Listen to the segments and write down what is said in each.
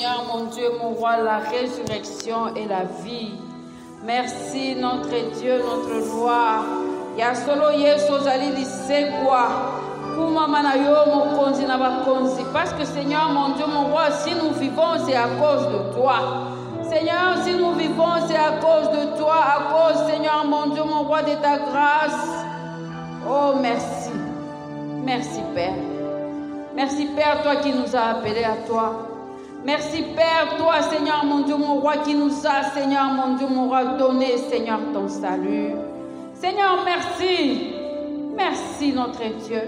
Seigneur, mon Dieu, mon roi, la résurrection et la vie. Merci, notre Dieu, notre roi. Ya solo Yesu ozali lisekwa. Kuma mana yo mokonzi na bakonzi. Parce que Seigneur, mon Dieu, mon roi, si nous vivons, c'est à cause de toi. Seigneur, si nous vivons, c'est à cause de toi, à cause, Seigneur, mon Dieu, mon roi, de ta grâce. Oh, merci. Merci, Père. Merci, Père, toi qui nous as appelés à toi. Merci, Père, toi, Seigneur, mon Dieu, mon roi, qui nous a, Seigneur, mon Dieu, mon roi, donné, Seigneur, ton salut. Seigneur, merci. Merci, notre Dieu.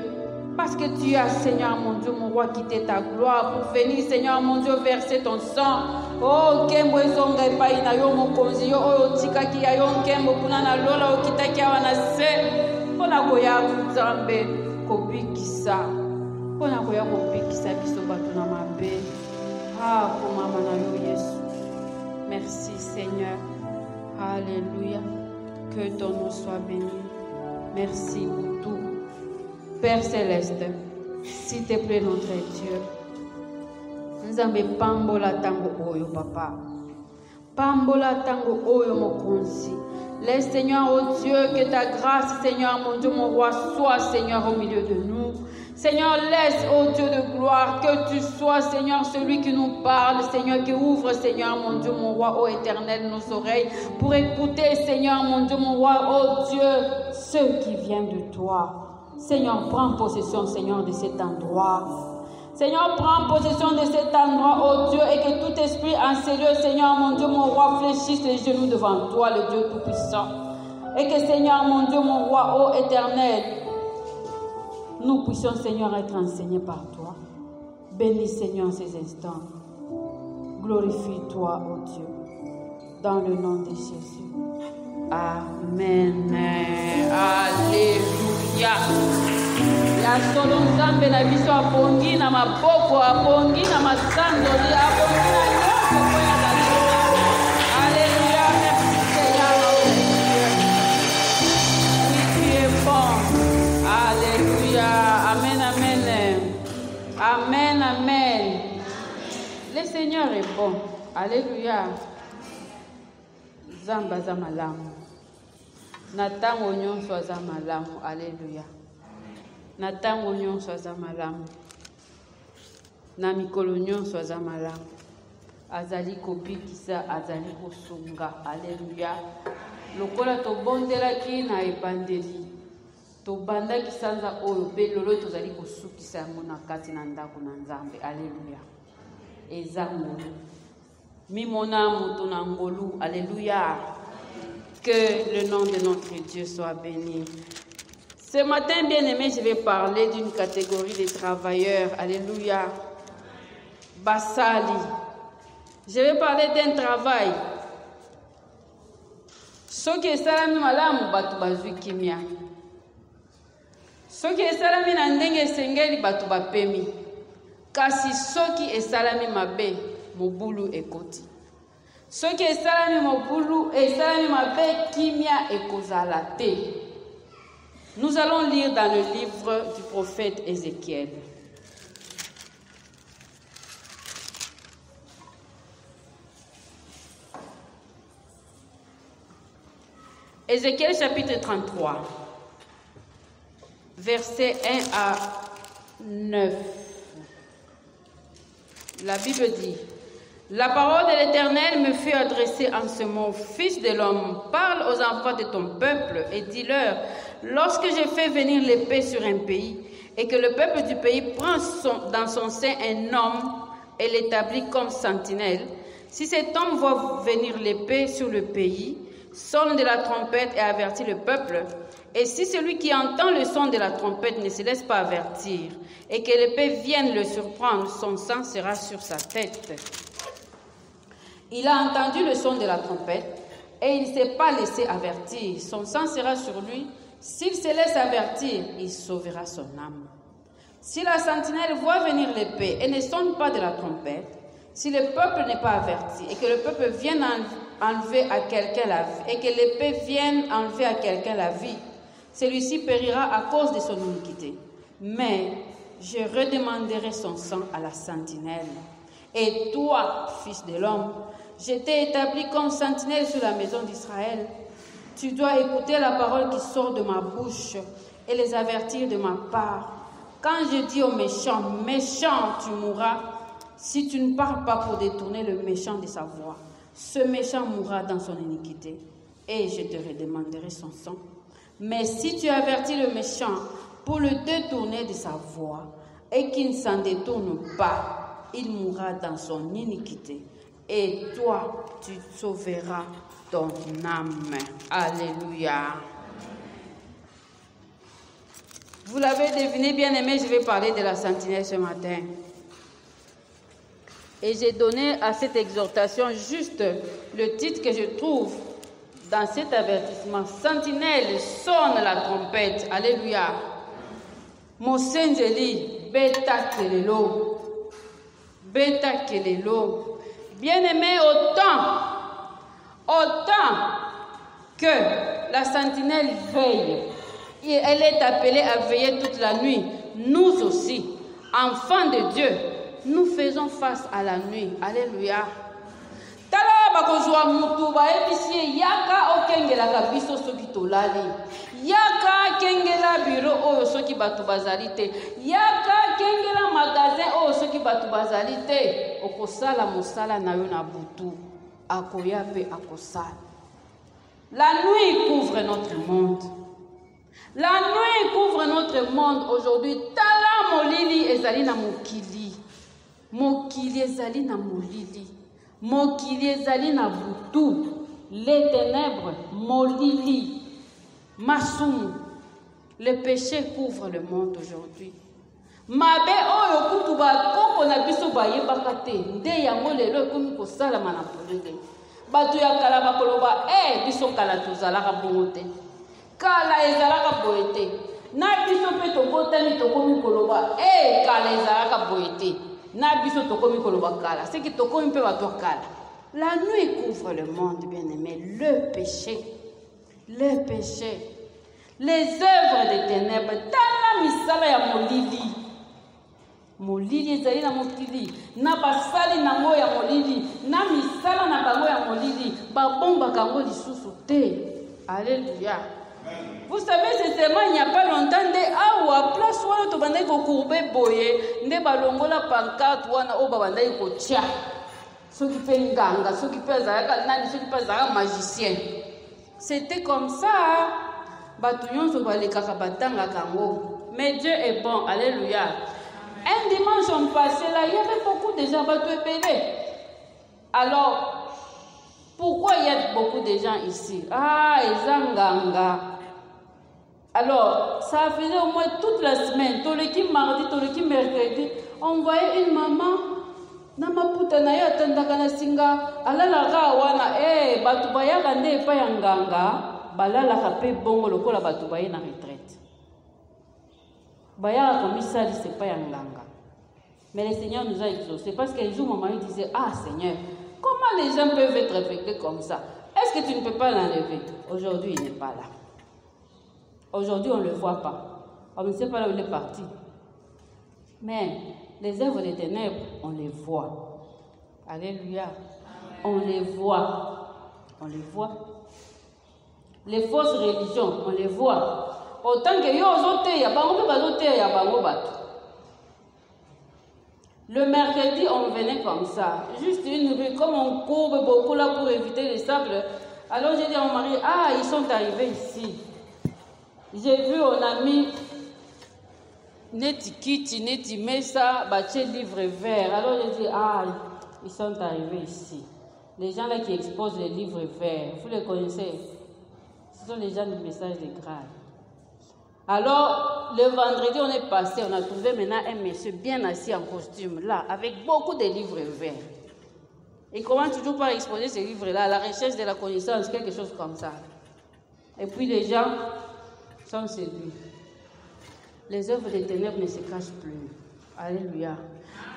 Parce que tu as, Seigneur, mon Dieu, mon roi, quitté ta gloire pour venir, Seigneur, mon Dieu, verser ton sang. Oh, kembo ezonga epai na yo mokonzi yo oyo tikaki ya yo nkembo kuna na lola okitaki awa na se mpona koya nzambe kobikisa mpona koya kobikisa biso bato na mabe. Ah, komama na yo Yesu. Merci Seigneur. Alléluia. Que ton nom soit béni. Merci pour tout. Père Céleste, s'il te plaît, notre Dieu, Nzambe pambola tango oyo papa. Pambola tango oyo mokonzi. Laisse Seigneur, oh Dieu, que ta grâce, Seigneur, mon Dieu, mon roi, soit Seigneur au milieu de nous. Seigneur, laisse, oh Dieu de gloire, que tu sois, Seigneur, celui qui nous parle, Seigneur, qui ouvre, Seigneur, mon Dieu, mon roi, ô éternel, nos oreilles, pour écouter, Seigneur, mon Dieu, mon roi, oh Dieu, ce qui vient de toi. Seigneur, prends possession, Seigneur, de cet endroit. Seigneur, prends possession de cet endroit, oh Dieu, et que tout esprit enseigneur, Seigneur, mon Dieu, mon roi, fléchisse les genoux devant toi, le Dieu Tout-Puissant. Et que, Seigneur, mon Dieu, mon roi, ô éternel, nous puissions, Seigneur, être enseignés par toi. Bénis, Seigneur, ces instants. Glorifie-toi, ô Dieu, dans le nom de Jésus. Amen. Alléluia. Ya solo nzambe na biso abongi na maboko, abongi na masandoli, abongi na nyonso koya na lelo. Alléluia. Merci Seigneur. Oui, tu es bon. Alléluia. Amen, amen. Amen, amen. Le Seigneur est bon. Alléluia. Zamba za malamu. Na tango nyonso aza malamu. Alléluia. Na tango nyonso aza malamu. Na mikolo nyonso aza malamu. Azali kobikisa, azali kosunga. Alléluia. Lokola tobondelaki na ebandeli. Tobandaki sanza oyo pe lolo tozali kosukisa yango na kati na ndako na Nzambe. Alléluia. Eza ngolu. Mimona moto na ngolu. Alléluia. Que le nom de notre Dieu soit béni. Ce matin, bien-aimé, je vais parler d'une catégorie de travailleurs. Alléluia. Basali. Je vais parler d'un travail. Soki esalami malamu batu bazwi kimia. Soki esalami na ndenge esengeli batu bapemi. Kasi soki esalami mabe, mobulu ekoti. Soki esalami mobulu, esalami mabe, kimia ekozala te. Nous allons lire dans le livre du prophète Ézéchiel. Ézéchiel chapitre 33, versets 1 à 9. La Bible dit: la parole de l'Éternel me fut adressée en ce mot: Fils de l'homme, parle aux enfants de ton peuple et dis-leur: lorsque je fais venir l'épée sur un pays et que le peuple du pays prend dans son sein un homme et l'établit comme sentinelle, si cet homme voit venir l'épée sur le pays, sonne de la trompette et avertit le peuple, et si celui qui entend le son de la trompette ne se laisse pas avertir et que l'épée vienne le surprendre, son sang sera sur sa tête. Il a entendu le son de la trompette et il ne s'est pas laissé avertir. Son sang sera sur lui. S'il se laisse avertir, il sauvera son âme. Si la sentinelle voit venir l'épée et ne sonne pas de la trompette, si le peuple n'est pas averti et que le peuple vienne enlever à quelqu'un la vie, et que l'épée vienne enlever à quelqu'un la vie, celui-ci périra à cause de son iniquité. Mais je redemanderai son sang à la sentinelle. Et toi, fils de l'homme, je t'ai établi comme sentinelle sur la maison d'Israël. Tu dois écouter la parole qui sort de ma bouche et les avertir de ma part. Quand je dis au méchant, méchant, tu mourras, si tu ne parles pas pour détourner le méchant de sa voie, ce méchant mourra dans son iniquité et je te redemanderai son sang. Mais si tu avertis le méchant pour le détourner de sa voie et qu'il ne s'en détourne pas, il mourra dans son iniquité et toi, tu sauveras ton âme. Alléluia. Vous l'avez deviné, bien-aimé, je vais parler de la sentinelle ce matin. Et j'ai donné à cette exhortation juste le titre que je trouve dans cet avertissement. Sentinelle, sonne la trompette. Alléluia. Mosenzeli, beta kelelo. Beta kelelo. Bien-aimé, autant que la sentinelle veille, et elle est appelée à veiller toute la nuit, nous aussi, enfants de Dieu, nous faisons face à la nuit. Alléluia. Tala bakozwa mutu ba ebisi yaka okengela kabiso soki tolali. Yaka kengela bureau oyo soki batu bazali te. Yaka kengela magasin oyo soki batu bazali te. Okosala mosala na yo na butu. Akoya pe akosala. La nuit couvre notre monde. La nuit couvre notre monde aujourd'hui. Tala molili ezali na mokili. Mokili ezali na molili. Mokili ezali na butu. Les ténèbres, molili. Masumu. Le péché couvre le monde aujourd'hui. Mabe oyo kutu ba koko na biso ba yebaka te. Nde yango lelo ekomi kosalama na polele. Batu ya kala bakoloba, biso kala tozalaka bongo te. Kala ezalaka boye te. Na biso pe tokotani tokomi koloba, kala ezalaka boye te. Na biso tokomi koloba kala. C'est que tokomi pe bato kala. La nuit couvre le monde, bien-aimé. Le péché. Le péché. Les œuvres des ténèbres. Tala misala ya molili. Molili ezali na mokili. Na basali nango ya molili. Na misala na bango ya molili. Babomba kango lisusu te. Alléluia. Vous savez, c'est seulement il n'y a pas longtemps, à place où on a courbé boye, ne balongola pancarte ou on a bandai kotia. Ceux qui fait nganga, ceux qui fait zara, ceux qui fait zara magicien. C'était comme ça. Batouyon so balé kakabatanga kango. Mais Dieu est bon, alléluia. Un dimanche on passait là, il y avait beaucoup de gens batoués pélés. Alors, pourquoi il y a beaucoup de gens ici? Ezanganga. Alors, ça faisait au moins toute la semaine, tous les mardi, tous les mercredi, on voyait une maman, namaputa na yo atandaka na singa, alalaka wana, batu bayaka nde epai ya nganga, balalaka pe bongo lokola batu baye na retraite. Bayaka komisalisa epai ya nganga. Mais le Seigneur nous a exaucés, parce qu'un jour, mon mari disait, Seigneur, comment les gens peuvent être affectés comme ça? Est-ce que tu ne peux pas l'enlever? Aujourd'hui, il n'est pas là. Aujourd'hui, on ne le voit pas. On ne sait pas là où il est parti. Mais les œuvres des ténèbres, on les voit. Alléluia. On les voit. On les voit. Les fausses religions, on les voit. Autant que yo zote, il y a bango bato. Le mercredi, on venait comme ça. Juste une rue, comme on court beaucoup là pour éviter les sables. Alors j'ai dit à mon mari, ils sont arrivés ici. J'ai vu, on a mis neti kiti, neti mesa, baché livre vert. Alors j'ai dit, ils sont arrivés ici. Les gens là qui exposent les livres verts, vous les connaissez? Ce sont les gens du message de grâce. Alors, le vendredi, on est passé, on a trouvé maintenant un monsieur bien assis en costume, là, avec beaucoup de livres verts. Il commence toujours par exposer ces livres-là à la recherche de la connaissance, quelque chose comme ça. Et puis les gens sont séduits. Les œuvres des ténèbres ne se cachent plus. Alléluia.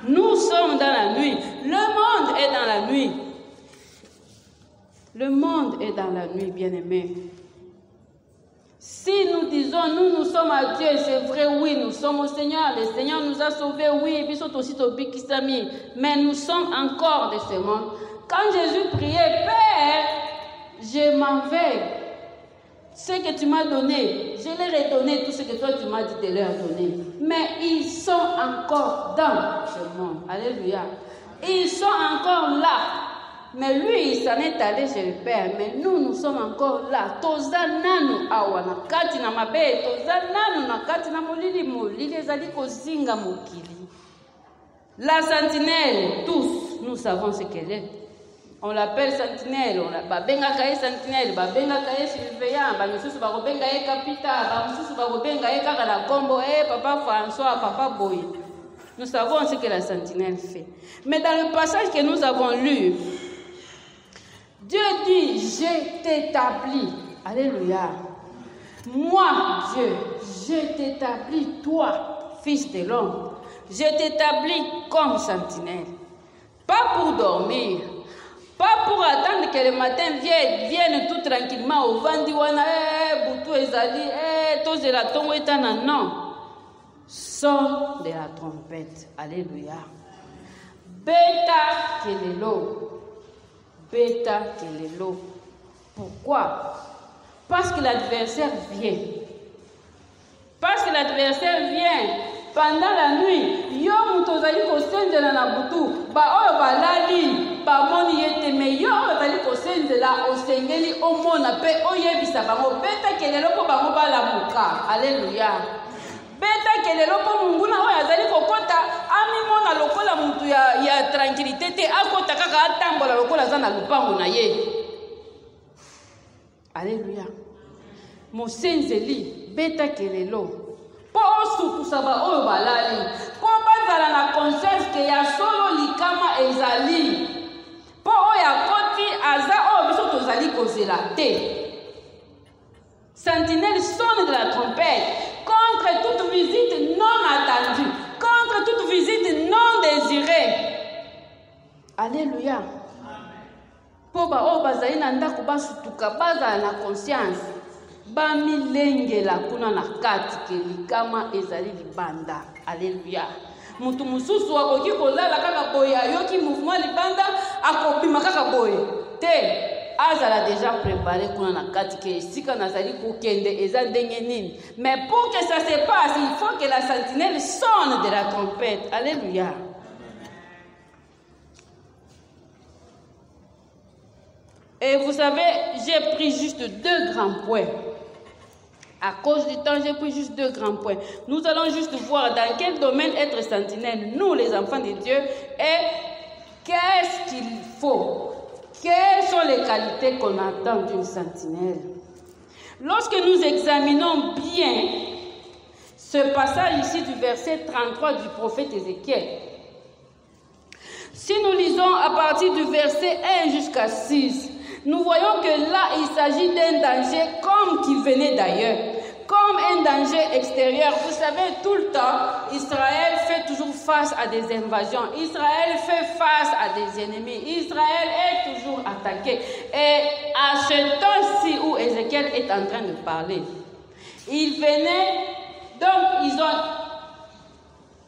Nous sommes dans la nuit. Le monde est dans la nuit. Le monde est dans la nuit, bien-aimés. Si nous disons, nous sommes à Dieu, c'est vrai, oui, nous sommes au Seigneur. Le Seigneur nous a sauvés, oui, mais nous sommes encore de ce monde. Quand Jésus priait, Père, je m'en vais. Ce que tu m'as donné, je leur ai donné tout ce que toi tu m'as dit de leur donner. Mais ils sont encore dans ce monde. Alléluia. Ils sont encore là. Mais lui, il s'en est allé chez le Père. Mais nous sommes encore là. Toza nanu awana kati na mabe. Toza nanu na kati na molili molili ezali kozinga mokili. La sentinelle, tous, nous savons ce qu'elle est. On l'appelle sentinelle. On babenga kaye sentinelle. Babenga kaye surveillant. Bamisusu bakobenga ye capitaine. Bamisusu bakobenga ye kaka na kombo. Papa François, papa Boy. Nous savons ce que la sentinelle fait. Mais dans le passage que nous avons lu, Dieu dit, je t'établis. Alléluia. Moi, Dieu, je t'établis, toi, fils de l'homme. Je t'établis comme sentinelle. Pas pour dormir. Pas pour attendre que le matin vienne tout tranquillement au vendiwana, boutou ezali, tozela tongo etana, non. Son de la trompette. Alléluia. Beta kelelo. Beta kelelo. Pourquoi? Parce que l'adversaire vient. Parce que l'adversaire vient. Pendant la nuit, yo mutozali kosenzela na butu, ba oyo balali, ba moni yete, me yo bazali kosenzela osengeli omona pe oyebisa bango beta kelelo po bango balamuka. Alléluia. Beta kelelo po munguna oyo azali kokota amimona lokola mutu ya tranquillité te akota kaka atambola lokola za na lupango na ye. Alléluia. Mosenzeli beta kelelo po osukusa ba oyo balali po bazala na conscience ke ya solo likama ezali po oyo akoti aza oyo biso tozali kozela te. Sentinelle sonne de la trompette contre toute visite non attendue, contre toute visite non désirée. Alléluia. Po ba oyo bazali na ndako basutuka bazala na conscience bamilengela kuna na kati ke likama ezali libanda. Alléluia. Mutu mususu akoki kolala kaka boye ayoki mouvement libanda akobima kaka boye te azala déjà préparé kuna na kati ke esika nazali kokende eza ndenge nini. Mais pour que ça se passe, il faut que la sentinelle sonne de la trompette. Alléluia. Et vous savez, j'ai pris juste 2 grands points. À cause du temps, j'ai pris juste 2 grands points. Nous allons juste voir dans quel domaine être sentinelle, nous les enfants de Dieu, et qu'est-ce qu'il faut. Quelles sont les qualités qu'on attend d'une sentinelle? Lorsque nous examinons bien ce passage ici du verset 33 du prophète Ézéchiel, si nous lisons à partir du verset 1 jusqu'à 6, nous voyons que là, il s'agit d'un danger comme qui venait d'ailleurs, comme un danger extérieur. Vous savez, tout le temps, Israël fait toujours face à des invasions. Israël fait face à des ennemis. Israël est toujours attaqué. Et à ce temps-ci où Ézéchiel est en train de parler, il venait, donc ils ont,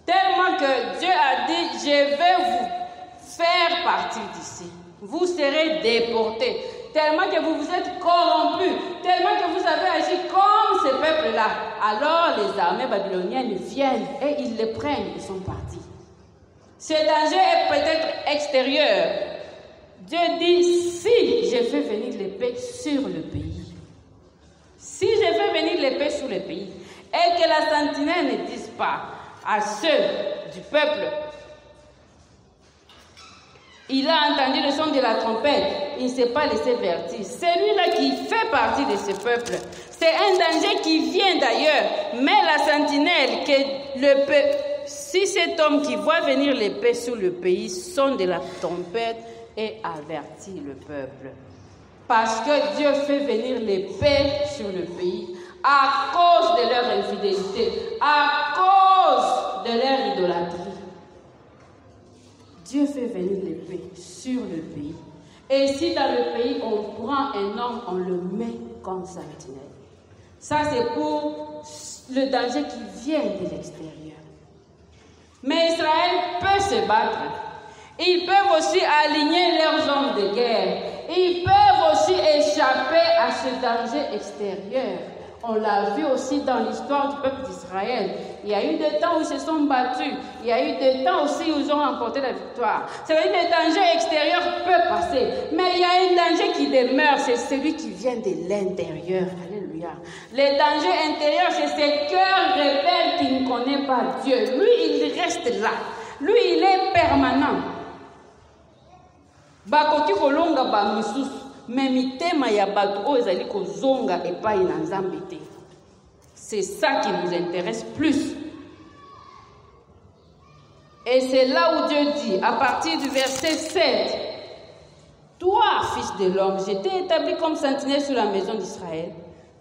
tellement que Dieu a dit, je vais vous faire partir d'ici. Vous serez déportés. Tellement que vous vous êtes corrompus, tellement que vous avez agi comme ce peuple-là. Alors les armées babyloniennes viennent et ils les prennent, ils sont partis. Ce danger est peut-être extérieur. Dieu dit, si je fais venir l'épée sur le pays, si je fais venir l'épée sur le pays, et que la sentinelle ne dise pas à ceux du peuple, il a entendu le son de la trompette, il ne s'est pas laissé vertir. Celui-là qui fait partie de ce peuple, c'est un danger qui vient d'ailleurs. Mais la sentinelle, si cet homme qui voit venir l'épée sur le pays sonne de la trompette et avertit le peuple. Parce que Dieu fait venir l'épée sur le pays à cause de leur infidélité, à cause de leur idolâtrie. Dieu fait venir l'épée sur le pays. Et si dans le pays, on prend un homme, on le met comme sentinelle. Ça, c'est pour le danger qui vient de l'extérieur. Mais Israël peut se battre. Ils peuvent aussi aligner leurs hommes de guerre. Ils peuvent aussi échapper à ce danger extérieur. On l'a vu aussi dans l'histoire du peuple d'Israël. Il y a eu des temps où ils se sont battus. Il y a eu des temps aussi où ils ont remporté la victoire. C'est vrai que le danger extérieur peut passer. Mais il y a un danger qui demeure. C'est celui qui vient de l'intérieur. Alléluia. Le danger intérieur, c'est ce cœur rebelle qui ne connaît pas Dieu. Lui, il reste là. Lui, il est permanent. Bakoki kolonga ba misusu. Mais mitema ya batu o ezali kozonga epai na Nzambe te. C'est ça qui nous intéresse plus. Et c'est là où Dieu dit, à partir du verset 7, toi, fils de l'homme, je t'ai établi comme sentinelle sur la maison d'Israël.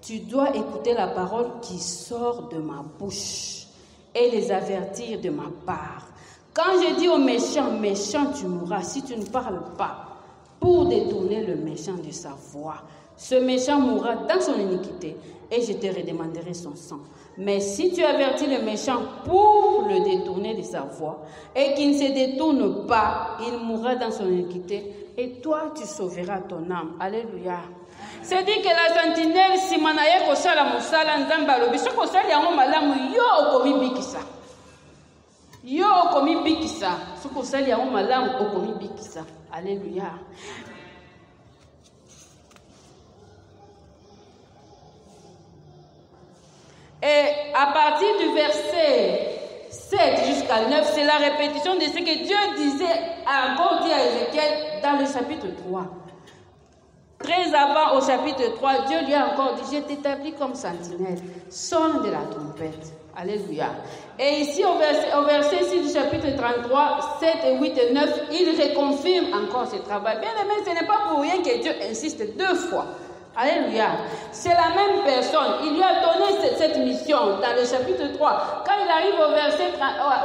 Tu dois écouter la parole qui sort de ma bouche et les avertir de ma part. Quand je dis au méchant, méchant, tu mourras si tu ne parles pas pour détourner le méchant de sa voie. Ce méchant mourra dans son iniquité et je te redemanderai son sang. Mais si tu avertis le méchant pour le détourner de sa voie et qu'il ne se détourne pas, il mourra dans son iniquité et toi tu sauveras ton âme. Alléluia. C'est dit que la sentinelle, si manaye kosala mosala nzamba lobi, so kosala yango malamu yo okomi bikisa. Yo okomi bikisa. So kosala yango malamu okomi bikisa. Alléluia. Et à partir du verset 7 jusqu'à 9, c'est la répétition de ce que Dieu disait, encore dit à Ézéchiel dans le chapitre 3. Très avant au chapitre 3, Dieu lui a encore dit, je t'établis comme sentinelle, sonne de la trompette. Alléluia. Et ici au verset 6 du chapitre 33, 7 et 8 et 9, il reconfirme encore ce travail. Bien aimé, ce n'est pas pour rien que Dieu insiste 2 fois. Alléluia. C'est la même personne. Il lui a donné cette mission dans le chapitre 3. Quand il arrive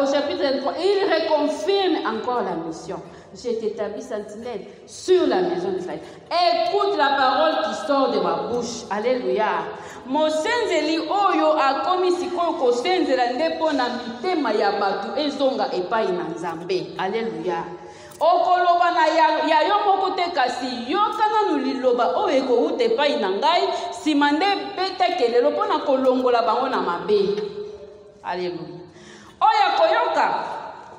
au chapitre 3, il reconfirme encore la mission. Je t'établis sentinelle sur la maison d'Israël. Écoute la parole qui sort de ma bouche. Alléluia. Mosenzeli oyo akomi sikoyo kosenzela ndepo na mitema ya batu ezonga epai na Nzambe. Alléluia. Okoloba na ya yo moko te kasi yokana no liloba oyo ekouta epai na ngai nsima nde betekelelo mpo na kolongola bango na mabe. Alléluia. Oyo akoyoka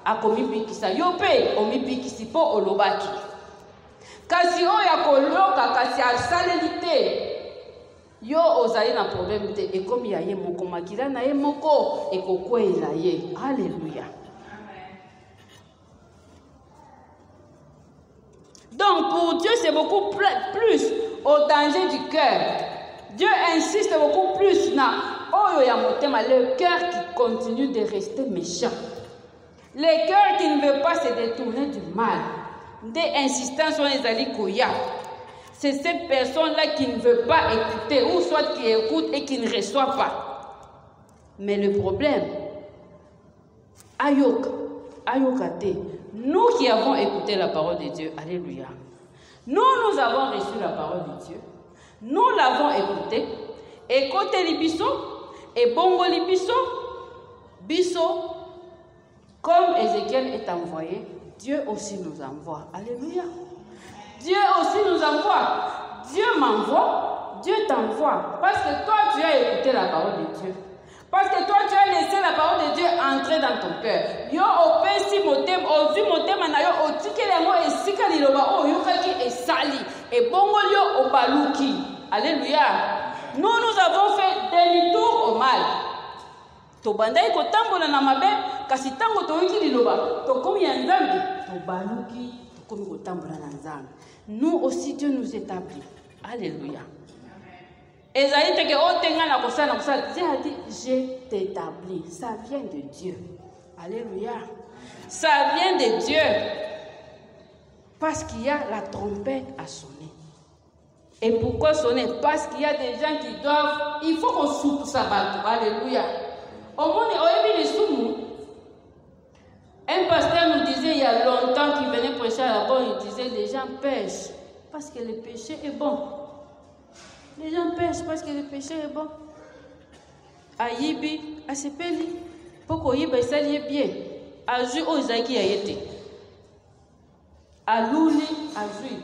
akomibikisa yo mpe omibikisi mpo olobaki. Kasi oyo akoloka kasi asaleli te yo ozali na problème te ekomi ya ye moko makila na ye moko ekokwela ye. Alléluia. Donc pour Dieu c'est beaucoup plus au danger du cœur. Dieu insiste beaucoup plus na oyo ya motema, le cœur qui continue de rester méchant. Le cœur qui ne veut pas se détourner du mal. Des insistances sur les alikoya. C'est cette personne-là qui ne veut pas écouter, ou soit qui écoute et qui ne reçoit pas. Mais le problème, ayokate, nous qui avons écouté la parole de Dieu, alléluia. Nous avons reçu la parole de Dieu. Nous l'avons écouté. Écoutez libiso, et bongo libiso, biso. Comme Ézéchiel est envoyé, Dieu aussi nous envoie. Alléluia. Dieu aussi nous envoie. Dieu m'envoie, Dieu t'envoie. Parce que toi, tu as écouté la parole de Dieu. Parce que toi, tu as laissé la parole de Dieu entrer dans ton cœur. Yo opesi motem, ozu motema na yo otikele mo esika liloba o yokaki esali et bongo yo obaluki. Alléluia. Nous avons fait demi-tour au mal. Tobandai kotambola na mabe kasi tango toyiki liloba tokomi ya Nzambe tobaluki tokomi kotambola na Nzambe. Nous aussi Dieu nous établit. Alléluia. Esaïe teke otenga na kosala Dieu a dit je t'établis. Ça vient de Dieu. Alléluia. Ça vient de Dieu. Parce qu'il y a la trompette à sonner. Et pourquoi sonner? Parce qu'il y a des gens qui doivent, il faut qu'on soupe sa batte. Alléluia. Au monde, un pasteur nous disait il y a longtemps qu'il venait prêcher à la bonne, il disait les gens pêchent parce que le péché est bon. Les gens pêchent parce que le péché est bon. ayibi asepeli poko yiba esali bien azui ozaki ayete aluli azui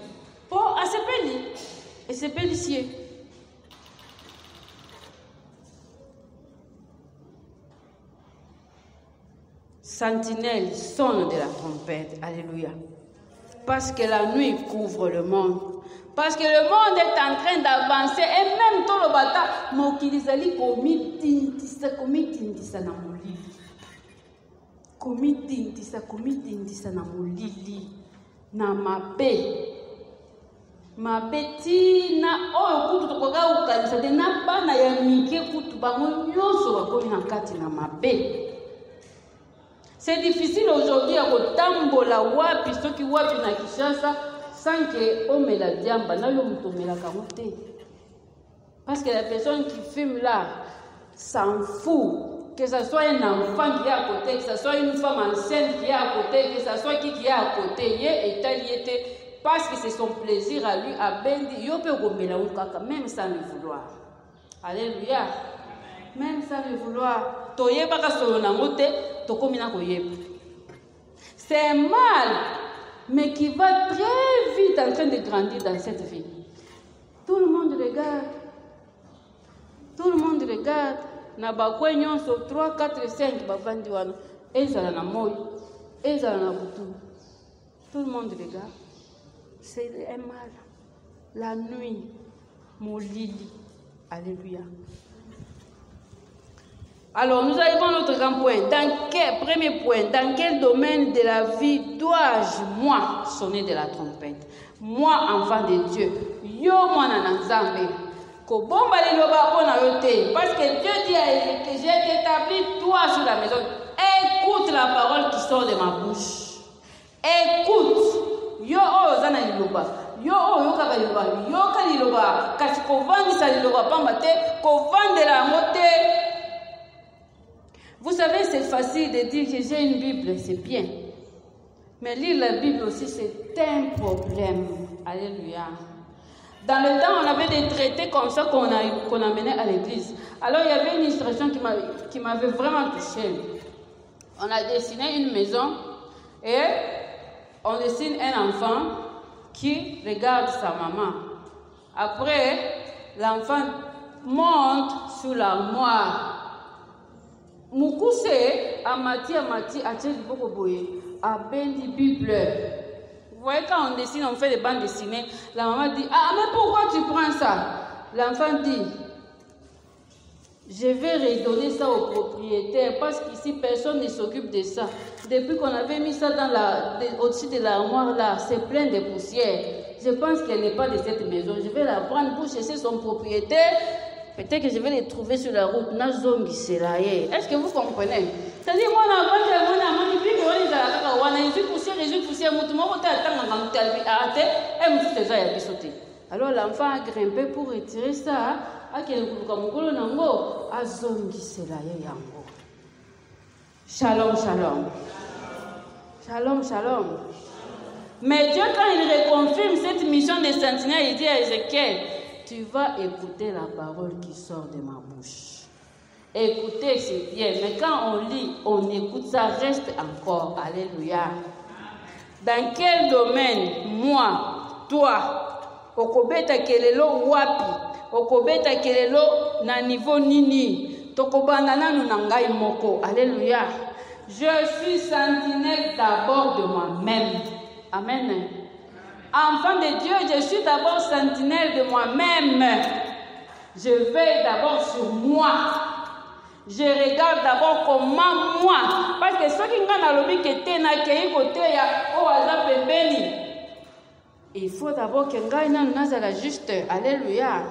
po asepeli esepeli sie. Sentinelle sonne de la trompette. Alléluia. Parce que la nuit couvre le monde. Parce que le monde est en train d'avancer. Et même tout le bata, mokilizali komitindisa na molili. Komitindisa na molili. Na mabe. Mabeti na oyo kutu tokoka ukanisa de na bana ya mike kutu bango nyonso bakomi na kati na mabe. C'est difficile aujourd'hui à kotambola wapi soki wapi na Kinshasa sans que omela diamba na yo mutomela kamote. Parce que la personne qui fume là s'en fout, que ce soit un enfant qui est à côté, que ce soit une femme enceinte qui est à côté, que ce soit qui est à côté, parce que c'est son plaisir à lui, à bendi, yo pe komela ukaka même sans le vouloir. Alléluia. Même sans le vouloir. C'est un mal, mais qui va très vite en train de grandir dans cette vie. Tout le monde regarde. Tout le monde regarde. Na bakwe nyonso 3, 4, 5 bavandi wana. Ezala na moyo. Ezala na butu. Tout le monde regarde. C'est un mal. La nuit. Molili. Alléluia. Alors, nous arrivons à notre grand point. Premier point, dans quel domaine de la vie dois-je, moi, sonner de la trompette? Moi, enfant de Dieu. Yo, moi, nanzambe. Kobomba liloba pona yote. Parce que Dieu dit que j'ai établi toi sur la maison. Écoute la parole qui sort de ma bouche. Écoute. Yo, oh, zana liloba. Yo, oh, yo, kaba liloba. Yo, ka liloba. Kasi kovandi sa liloba pambate. Kovande la mote. Vous savez, c'est facile de dire que j'ai une Bible, c'est bien. Mais lire la Bible aussi, c'est un problème. Alléluia. Dans le temps, on avait des traités comme ça qu'on amenait à l'église. Alors, il y avait une illustration qui m'avait vraiment touchée. On a dessiné une maison et on dessine un enfant qui regarde sa maman. Après, l'enfant monte sur l'armoire. Mukuse amati atie beaucoup boye a bendi Bible. Vous voyez, quand on dessine, on fait des bandes dessinées. La maman dit, ah mais pourquoi tu prends ça? L'enfant dit, je vais redonner ça au propriétaire parce qu'ici personne ne s'occupe de ça. Depuis qu'on avait mis ça au-dessus de l'armoire là, c'est plein de poussière. Je pense qu'elle n'est pas de cette maison. Je vais la prendre pour chercher son propriétaire. Peut-être que je vais les trouver sur la route. Est-ce que vous comprenez? C'est-à-dire, moi, alors l'enfant a grimpé pour retirer ça. Shalom, shalom. Shalom, shalom. Mais Dieu, quand il reconfirme cette mission de sentinelle, il dit à Ézéchiel, tu vas écouter la parole qui sort de ma bouche. Écouter, c'est bien. Mais quand on lit, on écoute, ça reste encore. Alléluia. Dans quel domaine, moi, toi, okobeta kelelo wapi, okobeta kelelo na niveau nini, tokobanda nanu na ngai moko. Alléluia. Je suis sentinelle d'abord de moi-même. Amen. Enfant de Dieu, je suis d'abord sentinelle de moi-même. Je veille d'abord sur moi. Je regarde d'abord comment moi. Parce que ceux qui ont dans le que tu n'as qu'à côté, il faut d'abord que nous juste. Alléluia.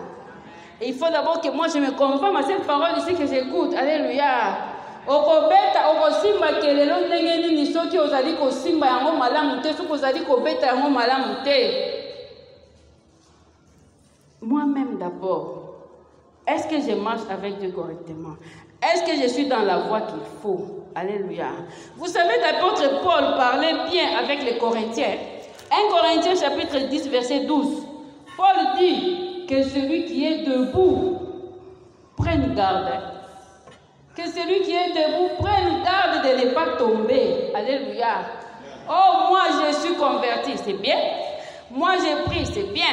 Il faut d'abord que moi je me conforme à cette parole ici que j'écoute. Alléluia. Okobeta okosimba kelelo ndenge nini soki ozali kosimba yango malamu te soki ozali kobeta yango malamu te. Moi-même d'abord, est-ce que je marche avec Dieu correctement? Est-ce que je suis dans la voie qu'il faut? Alléluia. Vous savez, l'apôtre Paul parlait bien avec les Corinthiens. 1 Corinthiens chapitre 10 verset 12. Paul dit que celui qui est debout prenne garde. Que celui qui est debout prenne garde de ne pas tomber. Alléluia. Oh, moi je suis converti, c'est bien. Moi j'ai pris, c'est bien.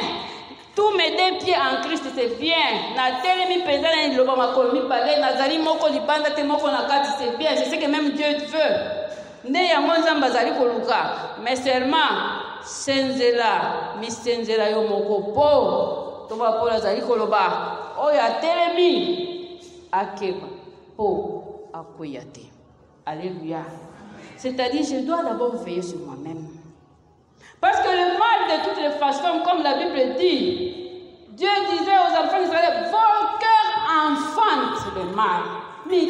Tous mes deux pieds en Christ, c'est bien. Na telemi pesa na loba makomi balé, nazali moko libanda te moko na kati, c'est bien. C'est ce que même Dieu veut. Ne yango nzamba zali koluka. Mais seulement senzela, mi senzela yo moko po. Toba pola zali koloba. Oh ya telemi akeba po akoyate. Alléluia. C'est-à-dire, je dois d'abord veiller sur moi-même. Parce que le mal, de toutes les façons, comme la Bible dit, Dieu disait aux enfants d'Israël, vos cœurs enfantent le mal. Mais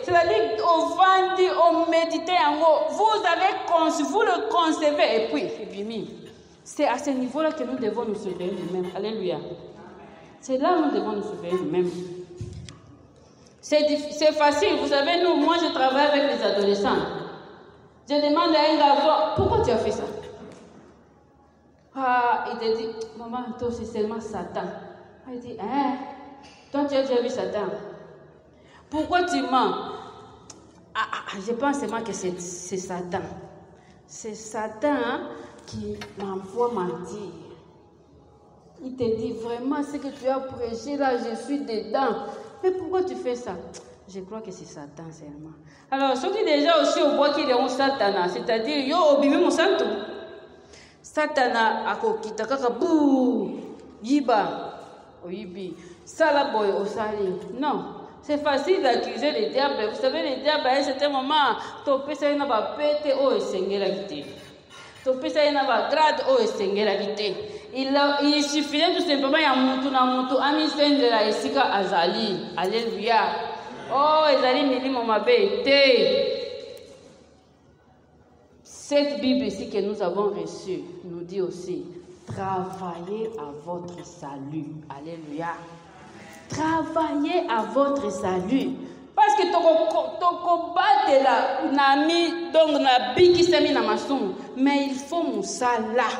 c'est-à-dire, au vendi, au méditer en haut, vous avez conçu, vous le concevez, et puis, c'est à ce niveau-là que nous devons nous surveiller nous-mêmes. Alléluia. C'est là où nous devons nous surveiller nous-mêmes. C'est facile, vous savez, moi je travaille avec les adolescents. Je demande à un garçon, pourquoi tu as fait ça? Ah, il te dit, maman, toi c'est seulement Satan. Ah, il dit, hein? Toi tu as déjà vu Satan? Pourquoi tu mens? Je pense seulement que c'est Satan. C'est Satan qui m'envoie mentir. Il te dit vraiment ce que tu as prêché là, je suis dedans. Mais pourquoi tu fais ça? Je crois que c'est Satan seulement. Alors, ceux qui déjà aussi au bois qui est Satan, c'est-à-dire, yo obimi mon santo. Satan a kokita kaka bou yiba oyibi salaboy osali. Non, c'est facile d'accuser les diables. Vous savez, les diables à un certain moment, topé ça n'a pas pété oh esengela kité. Topé ça n'a pas grade oh esengela kité. Il suffisait tout simplement ya mutu na mutu ami sendela esika azali. Alléluia. Oh ezali milimo mabe te. Cette Bible ici que nous avons reçue nous dit aussi travaillez à votre salut. Alléluia. Travaillez à votre salut. Parce que toko batela nami donc na biki semi na masumu, mais il faut mon sala.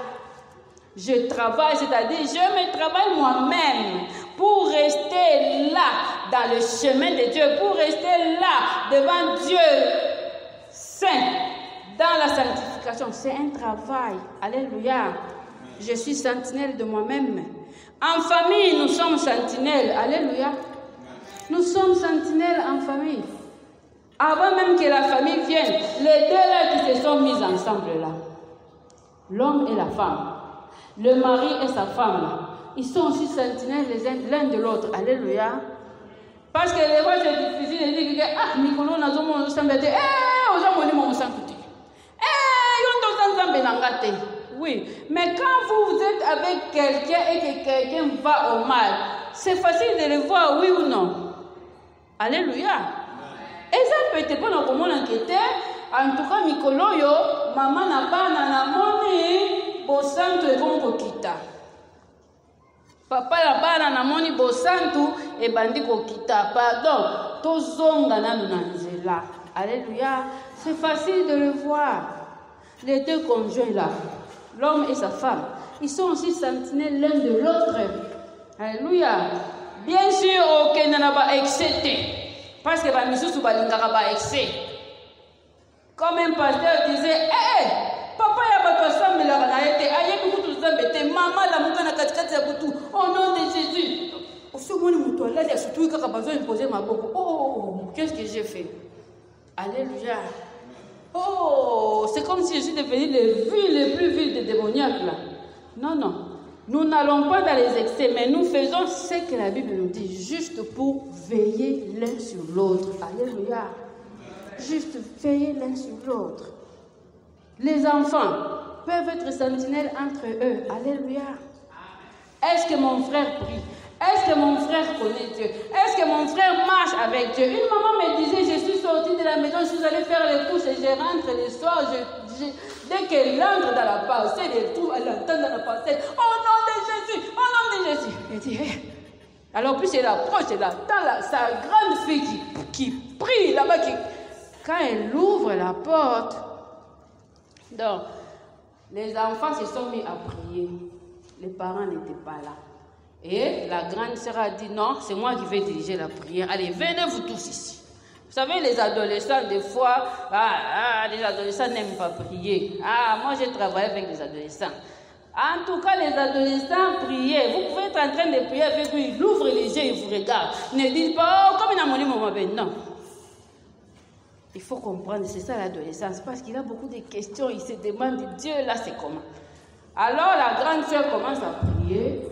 Je travaille, c'est-à-dire je me travaille moi-même pour rester là dans le chemin de Dieu, pour rester là devant Dieu saint, dans la sanctification. C'est un travail. Alléluia. Je suis sentinelle de moi-même. En famille, nous sommes sentinelles. Alléluia. Nous sommes sentinelles en famille. Avant même que la famille vienne, les deux là qui se sont mis ensemble là, l'homme et la femme, le mari et sa femme là, ils sont aussi sentinelles l'un de l'autre. Alléluia. Parce que les fois c'est difficile de dire que ah, Nicolas n'a pas mon sang bête. Aux gens m'ont mon sang coûté. Oui, mais quand vous êtes avec quelqu'un et que quelqu'un va au mal, c'est facile de le voir, oui ou non. Alléluia. Et ça peut être bon comme on enquête. En tout cas, Mikoloyo, maman n'a pas nanamoni, bosantu et bon kokita. Papa la ba nanamoni bosantu et bandi kokita. Pardon, tozonga nanu nanzela. Alléluia. C'est facile de le voir. Les deux conjoints là, l'homme et sa femme, ils sont aussi sentinelles l'un de l'autre. Alléluia. Bien sûr, aucun n'a pas excité. Parce que Bamisou Balingara pas excès. Comme un pasteur disait, papa ya bato sambe la banaete, aye kutu zambete, maman la mukana katikati ya butu, au nom de Jésus. Au second mutu là, il y a surtout quand on a besoin de poser ma bouche. Oh, qu'est-ce que j'ai fait? Alléluia. Oh, c'est comme si je suis devenue les plus viles des démoniaques là. Non, non. Nous n'allons pas dans les excès, mais nous faisons ce que la Bible nous dit, juste pour veiller l'un sur l'autre. Alléluia. Juste veiller l'un sur l'autre. Les enfants peuvent être sentinelles entre eux. Alléluia. Est-ce que mon frère prie? Est-ce que mon frère connaît Dieu? Est-ce que mon frère marche avec Dieu? Une maman me disait, je suis sortie de la maison, je suis allée faire les courses et je rentre le soir. Dès qu'elle entre dans la parcelle, elle trouve, elle entend dans la parcelle, au nom de Jésus, au nom de Jésus. Elle dit, hey. Alors plus elle approche, elle attend sa grande fille qui prie là-bas. Quand elle ouvre la porte, donc les enfants se sont mis à prier. Les parents n'étaient pas là. Et la grande sœur a dit non, c'est moi qui vais diriger la prière. Allez, venez vous tous ici. Vous savez, les adolescents, des fois, les adolescents n'aiment pas prier. Moi, j'ai travaillé avec les adolescents. En tout cas, les adolescents, priez. Vous pouvez être en train de prier avec lui. Il ouvre les yeux, il vous regarde. Ne dites pas, comme il a mon maman. Non. Il faut comprendre, c'est ça l'adolescence. Parce qu'il a beaucoup de questions. Il se demande, Dieu, là, c'est comment? Alors, la grande sœur commence à prier.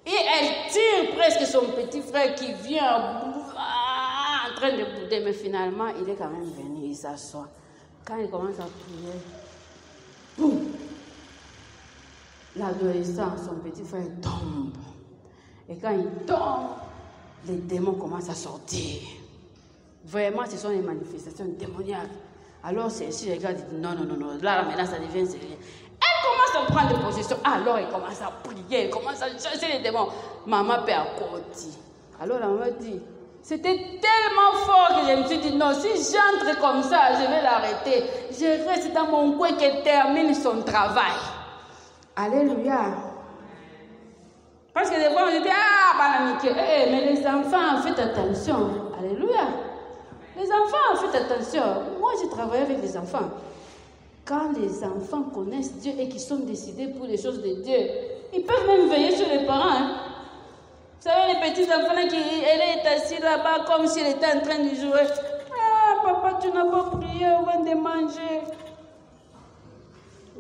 Et elle tire presque son petit frère qui vient en train de bouder. Mais finalement, il est quand même venu, il s'assoit. Quand il commence à prier, boum! L'adolescent, son petit frère tombe. Et quand il tombe, les démons commencent à sortir. Vraiment, ce sont des manifestations démoniaques. Alors, celle-ci regarde et dit non. Là, maintenant, ça devient sérieux. Elle commence à prendre possession. Alors, elle commence à prier. Elle commence à chasser les démons. Maman peut à côté. Alors, la maman dit c'était tellement fort que je me suis dit non, si j'entre comme ça, je vais l'arrêter. Je reste dans mon coin qu'elle termine son travail. Alléluia. Parce que des fois, on dit mais les enfants, faites attention. Alléluia. Les enfants, faites attention. Moi, j'ai travaillé avec les enfants. Quand les enfants connaissent Dieu et qu'ils sont décidés pour les choses de Dieu, ils peuvent même veiller sur les parents. Vous savez, les petits enfants, elle est assise là-bas comme si elle était en train de jouer. Papa, tu n'as pas prié avant de manger.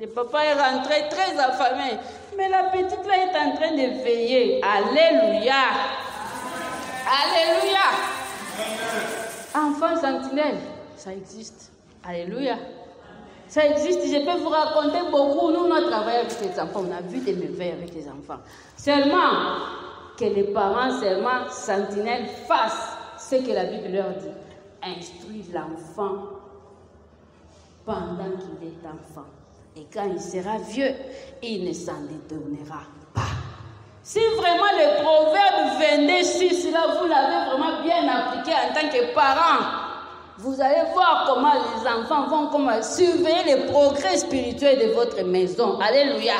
Le papa est rentré très affamé. Mais la petite là est en train de veiller. Alléluia. Alléluia. Enfant sentinelle, ça existe. Alléluia. Ça existe. Je peux vous raconter beaucoup. Nous, on a travaillé avec les enfants. On a vu des merveilles avec les enfants. Seulement que les parents, sentinelles, fassent ce que la Bible leur dit. Instruire l'enfant pendant qu'il est enfant. Et quand il sera vieux, il ne s'en détournera pas. Si vraiment le proverbe 22:6, là, vous l'avez vraiment bien appliqué en tant que parent, vous allez voir comment les enfants vont surveiller les progrès spirituels de votre maison. Alléluia.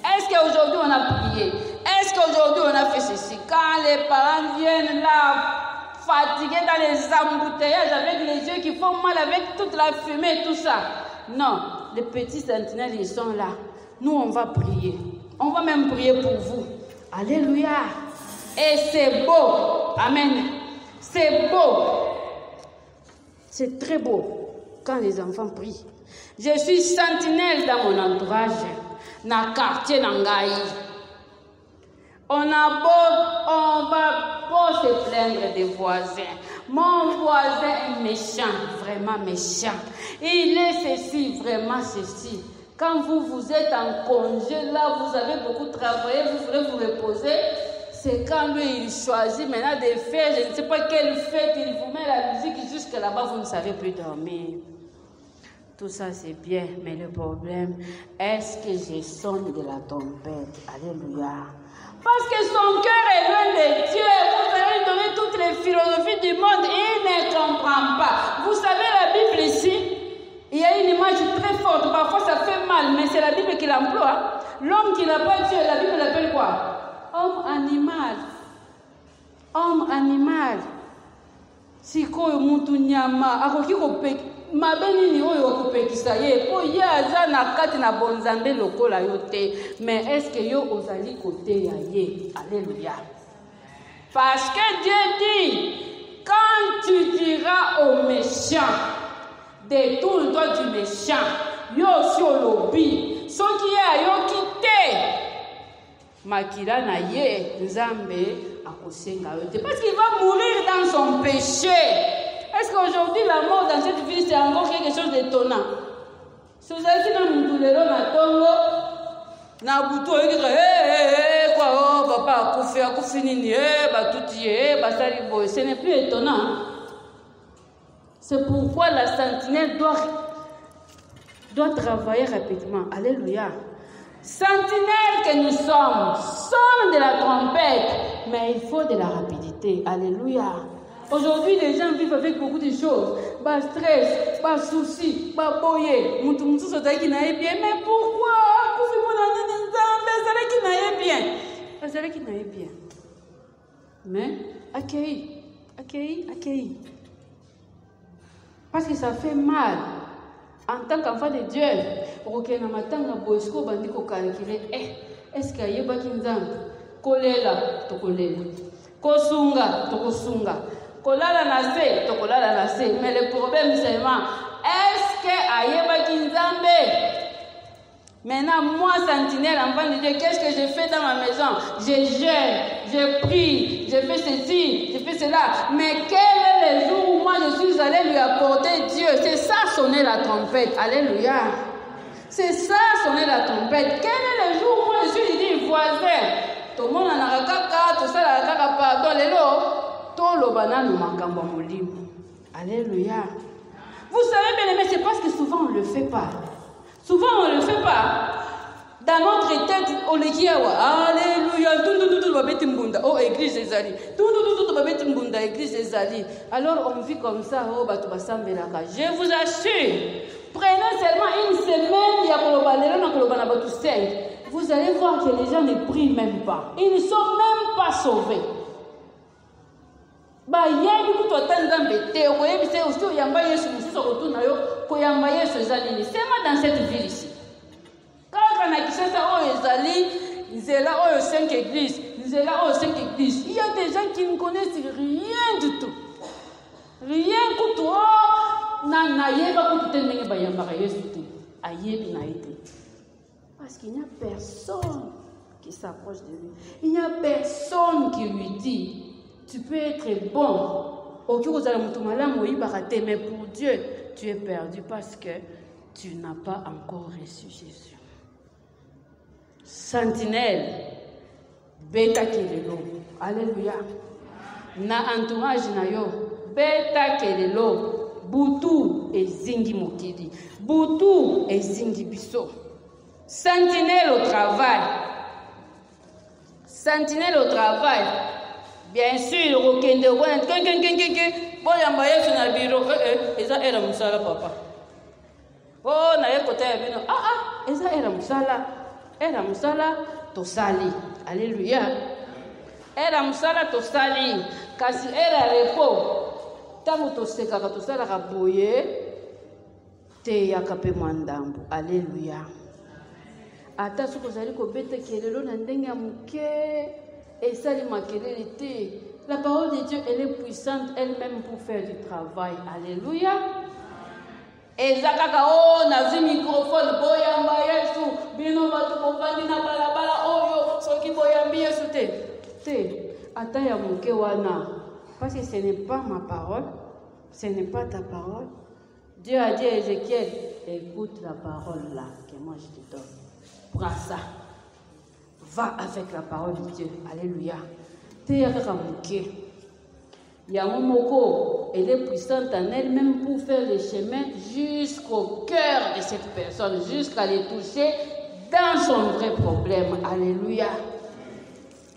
Est-ce qu'aujourd'hui on a prié? Est-ce qu'aujourd'hui on a fait ceci? Quand les parents viennent là, fatigués dans les embouteillages, avec les yeux qui font mal, avec toute la fumée, tout ça. Non, les petits sentinelles, ils sont là. Nous, on va prier. On va même prier pour vous. Alléluia. Et c'est beau. Amen. C'est beau. C'est très beau quand les enfants prient. Je suis sentinelle dans mon entourage. Dans le quartier Nangaï. On va pas se plaindre des voisins. Mon voisin est méchant, vraiment méchant. Il est ceci, vraiment ceci. Quand vous êtes en congé, là, vous avez beaucoup travaillé, vous voulez vous reposer, c'est quand lui, il choisit maintenant de faire, je ne sais pas quelle fête, il vous met la musique jusque là-bas, vous ne savez plus dormir. Tout ça, c'est bien, mais le problème, est-ce que je sonne de la trompette? Alléluia. Parce que son cœur est loin de Dieu. Vous allez donner toutes les philosophies du monde. Il ne comprend pas. Vous savez, la Bible ici, il y a une image très forte. Parfois, ça fait mal, mais c'est la Bible qui l'emploie. L'homme qui n'a pas Dieu, la Bible l'appelle quoi? Homme animal. Homme animal. Sikoyo mutu nyama. Akoki kopeki. Mabeni ni oyo kopekisa ye. Po ye aza na kati na bonzambe lokola yo te. Mais est-ce que yo ozali kote ya ye? Alléluia. Parce que Dieu dit, quand tu diras aux méchants, détourne-toi du méchant. Yo si olobi. So ki ye yo kite. Makila na ye nzambe akosenga yo te. Parce qu'il va mourir dans son péché. Est-ce qu'aujourd'hui, la mort dans cette vie, c'est encore quelque chose d'étonnant? Si vous avez dit dans mon douleur, na tongo, na buto, quoi, oh, papa, akufi nini, bah, tout y est, bah, ça riboye. Ce n'est plus étonnant. C'est pourquoi la sentinelle doit travailler rapidement. Alléluia. Sentinelle que nous sommes, sonne de la trompette, mais il faut de la rapidité. Alléluia. Aujourd'hui, les gens vivent avec beaucoup de choses. Pas stress, pas soucis, pas boyer. Mais pourquoi? Azali qui n'est bien. Mais accueilli. Parce que ça fait mal. En tant qu'enfant de Dieu, est-ce qu'il y a un kolela tokolela kosunga tokosunga kolala nase tokolala nase. Mais le problème c'est est-ce que ayeba kinzambe? Maintenant moi sentinelle enfant de Dieu, qu'est-ce que je fais dans ma maison? Je jeûne, je prie, je fais ceci, je fais cela. Mais quel est le jour où moi je suis allé lui apporter Dieu? C'est ça sonner la trompette. Alléluia. C'est ça sonner la trompette. Quel est le jour où moi je suis dit voisin? Tout le monde en a kaka, tout ça la kaka pardon lelo. Tout le banane makambo molimo. Alléluia. Vous savez bien aimé, c'est parce que souvent on ne le fait pas. Souvent on ne le fait pas. Dans notre tête, on le dit alléluia, oh église des alliés, église des alliés. Alors on vit comme ça, oh je vous assure, prenez seulement une semaine, vous allez voir que les gens ne prient même pas. Ils ne sont même pas sauvés. C'est dans cette ville ici. Quand on a dit ça, il y a 5 églises, il y a 5 églises. Il y a des gens qui ne connaissent rien du tout. Rien que toi, parce qu'il n'y a personne qui s'approche de lui. Il n'y a personne qui lui dit tu peux être bon. Mais pour Dieu, tu es perdu parce que tu n'as pas encore reçu Jésus. Sentinelle, beta kelelo. Alléluia. Na entourage na yo, beta kelelo. Butu ezingi mokili. Butu ezingi biso. Sentinelle au travail. Sentinelle au travail. Bien sûr, okende wana boyamba yesu na biro eza era musala papa. Oh na yekota ya bino eza era musala tosali. Alléluia. Era musala tosali kasi era repo tango toseka ka tosala ka boye te yakape mwandambu. Alléluia. Ata suko zali ko bete kelelo na ndenge ya muke. Et ça, la parole de Dieu, elle est puissante elle-même pour faire du travail. Alléluia. Et Zakaka, oh, nazi microphone, boyamba yesu, bino batu kovandi na balabala, oyo, soki boyambi yesu te. Ata ya muke wana. Parce que ce n'est pas ma parole, ce n'est pas ta parole. Dieu a dit à Ézéchiel, écoute la parole là, que moi je te donne. Prends ça. Va avec la parole de Dieu. Alléluia. Yamomoko, elle est puissante en elle-même pour faire le chemin jusqu'au cœur de cette personne, jusqu'à les toucher dans son vrai problème. Alléluia.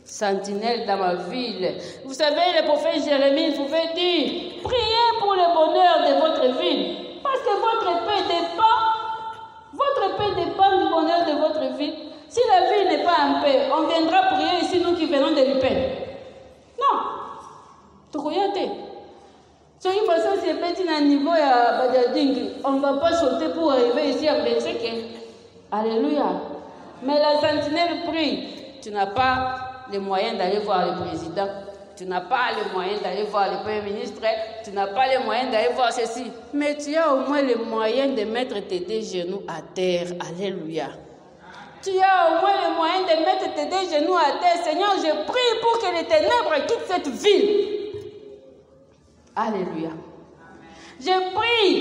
Sentinelle dans ma ville. Vous savez, le prophète Jérémie pouvait dire, priez pour le bonheur de votre ville. Parce que votre paix dépend du bonheur de votre ville. Si la vie n'est pas en paix, on viendra prier ici, nous qui venons de l'UPEN. Non. Tokoyate. Ce qui passe, c'est petit à niveau à Badiading. On ne va pas sauter pour arriver ici à Benseke. Alléluia. Mais la sentinelle prie. Tu n'as pas les moyens d'aller voir le président. Tu n'as pas les moyens d'aller voir le premier ministre. Tu n'as pas les moyens d'aller voir ceci. Mais tu as au moins les moyens de mettre tes deux genoux à terre. Alléluia. Tu as au moins les moyens de mettre tes deux genoux à terre. Seigneur, je prie pour que les ténèbres quittent cette ville. Alléluia. Je prie.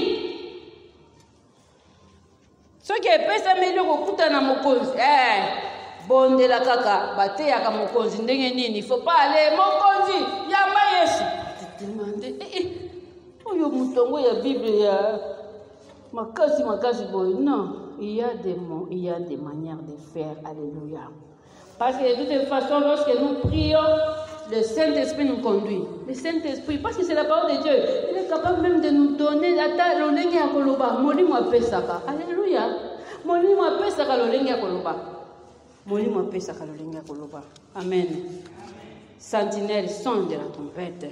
Ce qui est fait, ça me dit que na mokonzi. Bonde la kaka, bate yaka mokonzi ndenge nini. Il faut pas aller mokonzi. Yamba Yesu. Tu te demandes, oyo mutongo ya Bible ya makasi boy. Non. Il y a des manières de faire. Alléluia. Parce que de toute façon, lorsque nous prions, le Saint-Esprit nous conduit. Le Saint-Esprit, parce que c'est la parole de Dieu, il est capable même de nous donner la taille, l'olenge ya koloba. Molimo apesaka. Alléluia. Molimo apesaka l'olenge ya koloba. Molimo apesa kalolinga koloba. Amen. Sentinelle, son de la trompette.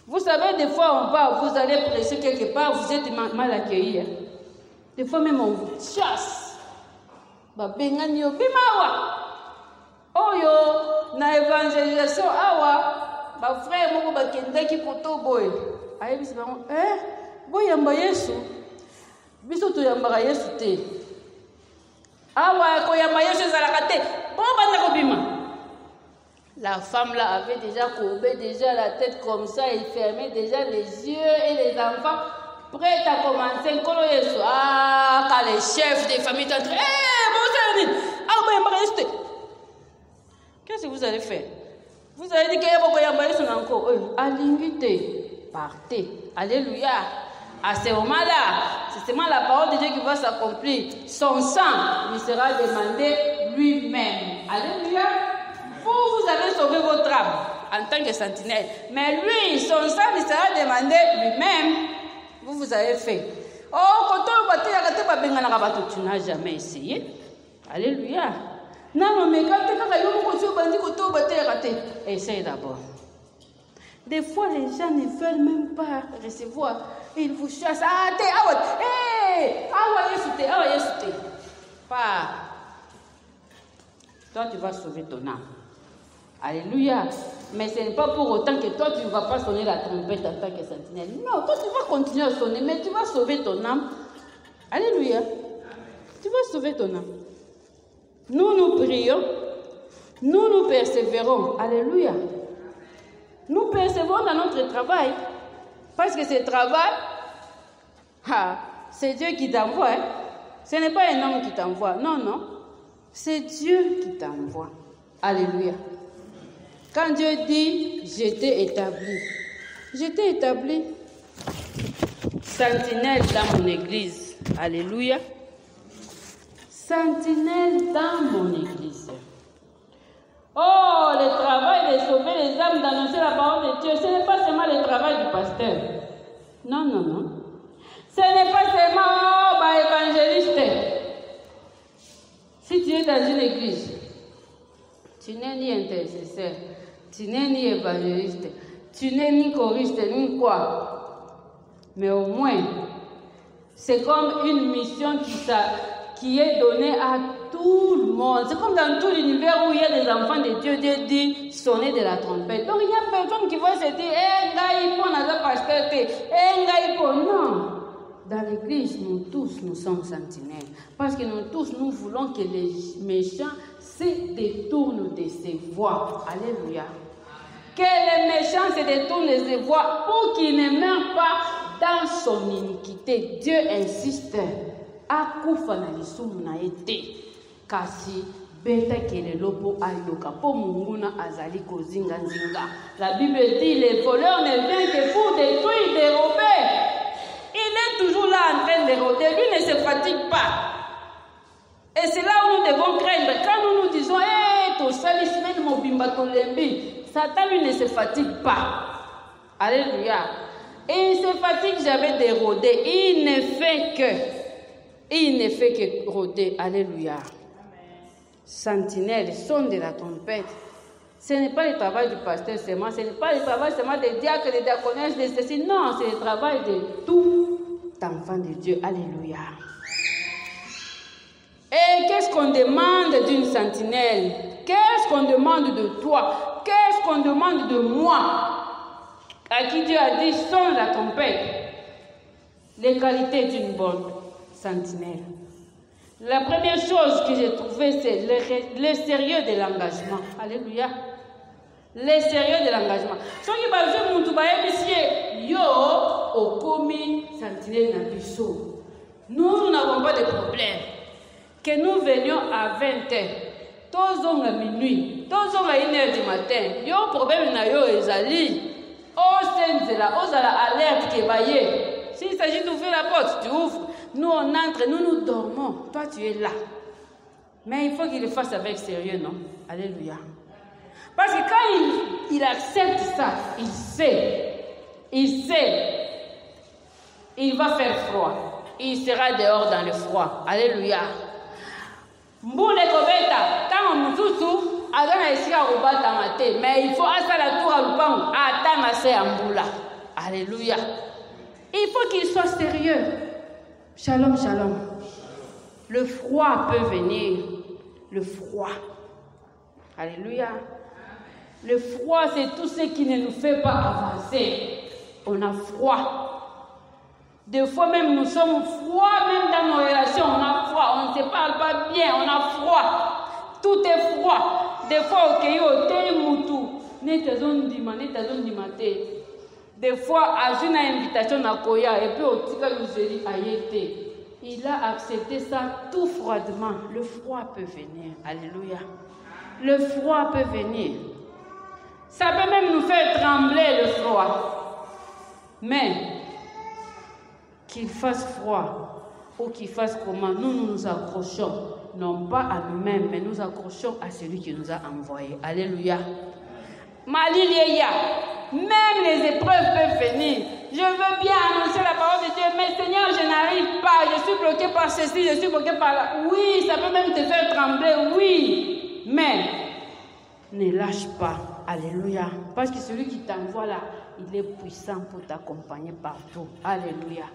Vous savez, des fois, vous allez prêcher quelque part, vous êtes mal accueillis. Des fois même, on vous chasse. Babengani bimawa. Oyo, na évangélisation, awa, ba frère moko bakende ki poto boy. Aye bisi bango, boy yamba Yesu. Biso to yamba Yesu te. Awa ko yamba Yesu ezalaka te. Bon banda ko bima. La femme là avait déjà courbé déjà la tête comme ça, elle fermait déjà les yeux et les enfants prêts à commencer. Quand les chefs des familles sont entrés, qu'est-ce que vous allez faire? Vous allez dire qu'il y a beaucoup de gens encore. Alinguité, partez. Alléluia. À ce moment-là, c'est seulement la parole de Dieu qui va s'accomplir. Son sang lui sera demandé lui-même. Alléluia. Vous avez sauvé votre âme en tant que sentinelle. Mais lui, son sang lui sera demandé lui-même. Vous avez fait. Oh, quand tu n'as jamais essayé. Alléluia. Non, mais essaye d'abord. Des fois, les gens ne veulent même pas recevoir. Ils vous chassent. Pas. Toi, tu vas sauver ton âme. Alléluia. Mais ce n'est pas pour autant que toi, tu ne vas pas sonner la trompette en tant que sentinelle. Non, toi, tu vas continuer à sonner, mais tu vas sauver ton âme. Alléluia. Tu vas sauver ton âme. Nous prions. Nous persévérons. Alléluia. Nous persévérons dans notre travail. Parce que ce travail, c'est Dieu qui t'envoie. Hein? Ce n'est pas un homme qui t'envoie. Non, non. C'est Dieu qui t'envoie. Alléluia. Quand Dieu dit, je t'ai établi sentinelle dans mon église. Alléluia. Sentinelle dans mon église. Oh, le travail de sauver les âmes, d'annoncer la parole de Dieu, ce n'est pas seulement le travail du pasteur. Non, non, non. Ce n'est pas seulement évangéliste. Si tu es dans une église, tu n'es ni intercesseur, tu n'es ni évangéliste, tu n'es ni choriste, ni quoi. Mais au moins, c'est comme une mission qui est donnée à tout le monde. C'est comme dans tout l'univers où il y a des enfants de Dieu, Dieu dit sonner de la trompette. Donc il n'y a personne qui va se dire, non. Dans l'église, nous tous, nous sommes sentinelles. Parce que nous tous, nous voulons que les méchants se détournent de ses voies. Alléluia. Que les méchants se détournent de ses voies pour qu'ils ne meurent pas dans son iniquité. Dieu insiste. Akufa na lisumu na ete. Kasi beta kelelo po ayoka po munguna azali kozinga nzinga. La Bible dit les voleurs ne viennent que pour détruire, dérober. Il est toujours là en train de rôder. Lui ne se fatigue pas. Et c'est là où nous devons craindre. Quand nous nous disons, Satan lui ne se fatigue pas. Alléluia. Et il ne se fatigue jamais de rôder. Il ne fait que rôder. Alléluia. Sentinelle, son de la trompette. Ce n'est pas le travail du pasteur seulement, ce n'est pas le travail seulement des diacres, des diaconesses, des ceci. Non, c'est le travail de tout enfant de Dieu. Alléluia. Et qu'est-ce qu'on demande d'une sentinelle? Qu'est-ce qu'on demande de toi? Qu'est-ce qu'on demande de moi? À qui Dieu a dit sonne la trompette. Les qualités d'une bonne sentinelle. La première chose que j'ai trouvée, c'est le sérieux de l'engagement. Alléluia. Le sérieux de l'engagement. Ce qui va faire mon toubaye, yo, au commis sentinelle na biso. Nous n'avons pas de problème. Que nous venions à 20h, tous à minuit, tous à 1h du matin. Yo, problème na yo ezali. Oh, c'est là, oh, la alerte qui est baillée. S'il s'agit d'ouvrir la porte, tu ouvres. Nous, on entre, nous dormons. Toi, tu es là. Mais il faut qu'il le fasse avec sérieux, non? Alléluia. Parce que quand il accepte ça, il sait, il va faire froid. Il sera dehors dans le froid. Alléluia. Mboule kobeta, quand on moussou, agana esika kobata mate, mais il faut asa la tour à lupango, atanga se amboula. Alléluia. Il faut qu'il soit sérieux. Shalom, shalom. Le froid peut venir. Le froid. Alléluia. Le froid, c'est tout ce qui ne nous fait pas avancer. On a froid. Des fois même, nous sommes froids, même dans nos relations, on a froid. On ne se parle pas bien, on a froid. Tout est froid. Des fois, ok, au thé, moutou. Des fois, à une invitation à Koya, et puis au tika Yuzeli a été. Il a accepté ça tout froidement. Le froid peut venir. Alléluia. Le froid peut venir. Ça peut même nous faire trembler le froid. Mais, qu'il fasse froid ou qu'il fasse comment, nous nous accrochons. Non pas à nous-mêmes, mais nous accrochons à celui qui nous a envoyés. Alléluia. Maliliya. Même les épreuves peuvent venir. Je veux bien annoncer la parole de Dieu, mais Seigneur, je n'arrive pas. Je suis bloqué par ceci, je suis bloqué par là. Oui, ça peut même te faire trembler, oui. Mais ne lâche pas. Alléluia. Parce que celui qui t'envoie là, il est puissant pour t'accompagner partout. Alléluia.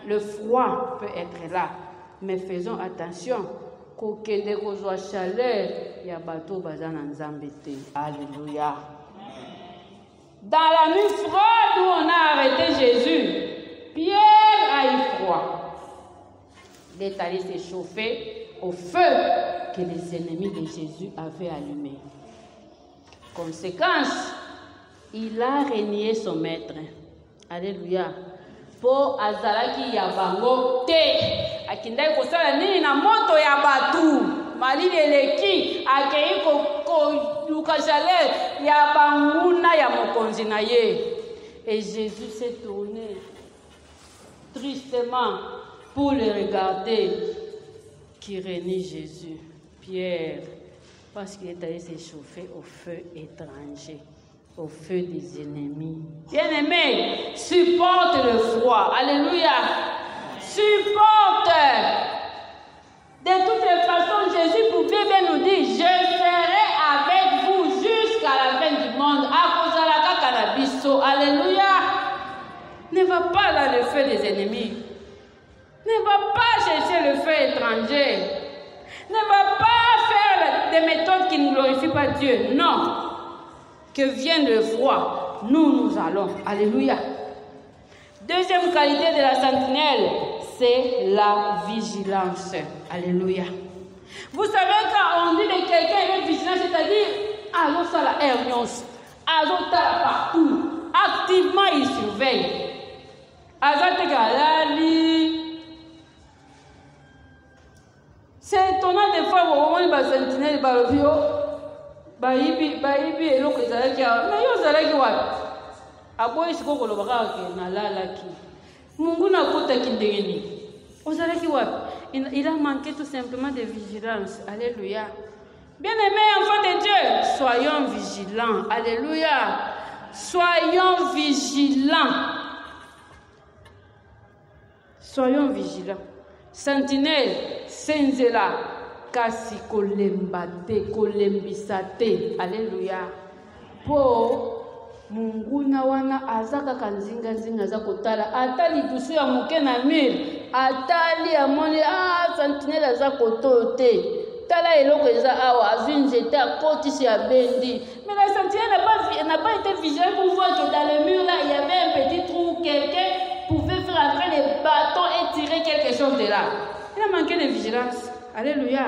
Le froid peut être là, mais faisons attention. Kokende kozwa chaleur, ya bateau bazana nzambete. Alléluia. Dans la nuit froide où on a arrêté Jésus, Pierre a eu froid. Il est allé s'échauffer au feu que les ennemis de Jésus avaient allumé. Conséquence, il a renié son maître. Alléluia. Po azalaki ya bango te. Akindai kosala nini na moto ya batu. Malili eleki akei ko luka chaleur ya banguna ya mokonzi na ye. Et Jésus s'est tourné tristement pour le regarder qui renie Jésus. Pierre, parce qu'il est allé s'échauffer au feu étranger, au feu des ennemis. Bien-aimé, supporte le froid. Alléluia. Supporte. De toutes les façons, Jésus pouvait bien nous dire, je serai avec vous jusqu'à la fin du monde. Alléluia. Ne va pas dans le feu des ennemis. Ne va pas chercher le feu étranger. Ne va pas faire des méthodes qui ne glorifient pas Dieu. Non. Que vienne le froid, nous allons. Alléluia. Deuxième qualité de la sentinelle, c'est la vigilance. Alléluia. Vous savez, quand on dit de quelqu'un il est vigilant, c'est-à-dire, allons ça la herniance, allons ça partout. Activement, il surveille. C'est étonnant des fois, où on dit que sentinelle, baibi eloko ezalaki na yo ozalaki wapi aboyi sikoyo koloba kaka nalalaki mungu nakutaki ndenge nini ozalaki wapi. Il a manqué tout simplement de vigilance. Alléluia. Bien-aimés enfants de Dieu, soyons vigilants. Alléluia. Soyons vigilants. Soyons vigilants. Sentinelle, senzela. Kasi kolembate, kolembisate. Alléluia. Po munguna wana azaka kanzinga za kotala atali dusu ya muke na mire atali amoni sentinelle aza kotote tala eloko eza awa azinjete akotisi ya bendi. Mais la sentinelle n'a pas été vigilante pour voir que dans le mur là il y avait un petit trou, quelqu'un pouvait faire entrer les bâtons et tirer quelque chose de là. Il a manqué de vigilance. Alléluia.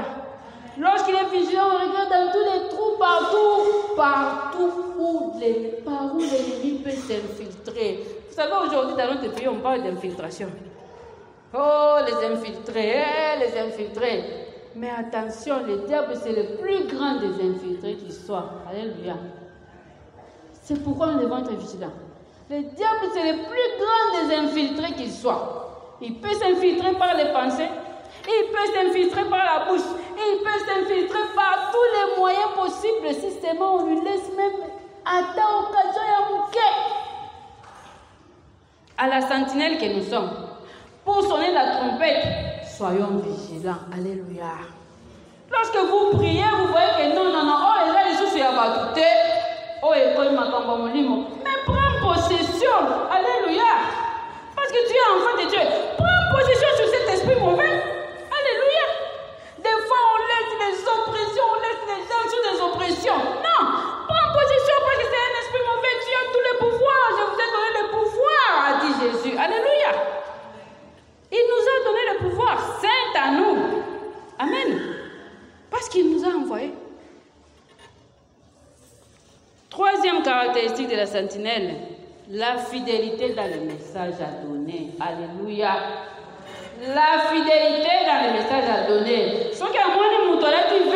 Lorsqu'il est vigilant, on regarde dans tous les trous, partout où l'ennemi peut s'infiltrer. Vous savez, aujourd'hui, dans notre pays, on parle d'infiltration. Oh, les infiltrés. Mais attention, le diable, c'est le plus grand des infiltrés qui soit. Alléluia. C'est pourquoi nous devons être vigilants. Le diable, c'est le plus grand des infiltrés qui soit. Il peut s'infiltrer par les pensées. Il peut s'infiltrer par la bouche. Il peut s'infiltrer par tous les moyens possibles. Si seulement on lui laisse même à ta occasion et à la sentinelle que nous sommes. Pour sonner la trompette, soyons vigilants. Alléluia. Lorsque vous priez, vous voyez que non, oh, là, les choses sont abattées. Oh, mais prends possession. Alléluia. Parce que tu es enfant de Dieu. Prends possession sur cet esprit mauvais. Alléluia. Des fois, on laisse les oppressions, on laisse les gens sur des oppressions. Non. Prends possession parce que c'est un esprit mauvais. Tu as tous les pouvoirs. Je vous ai donné le pouvoir, a dit Jésus. Alléluia. Il nous a donné le pouvoir saint à nous. Amen. Parce qu'il nous a envoyés. Troisième caractéristique de la sentinelle, la fidélité dans le message à donner. Alléluia. La fidélité dans le message à donner. Ce qui est moins de mouton là, tu veux.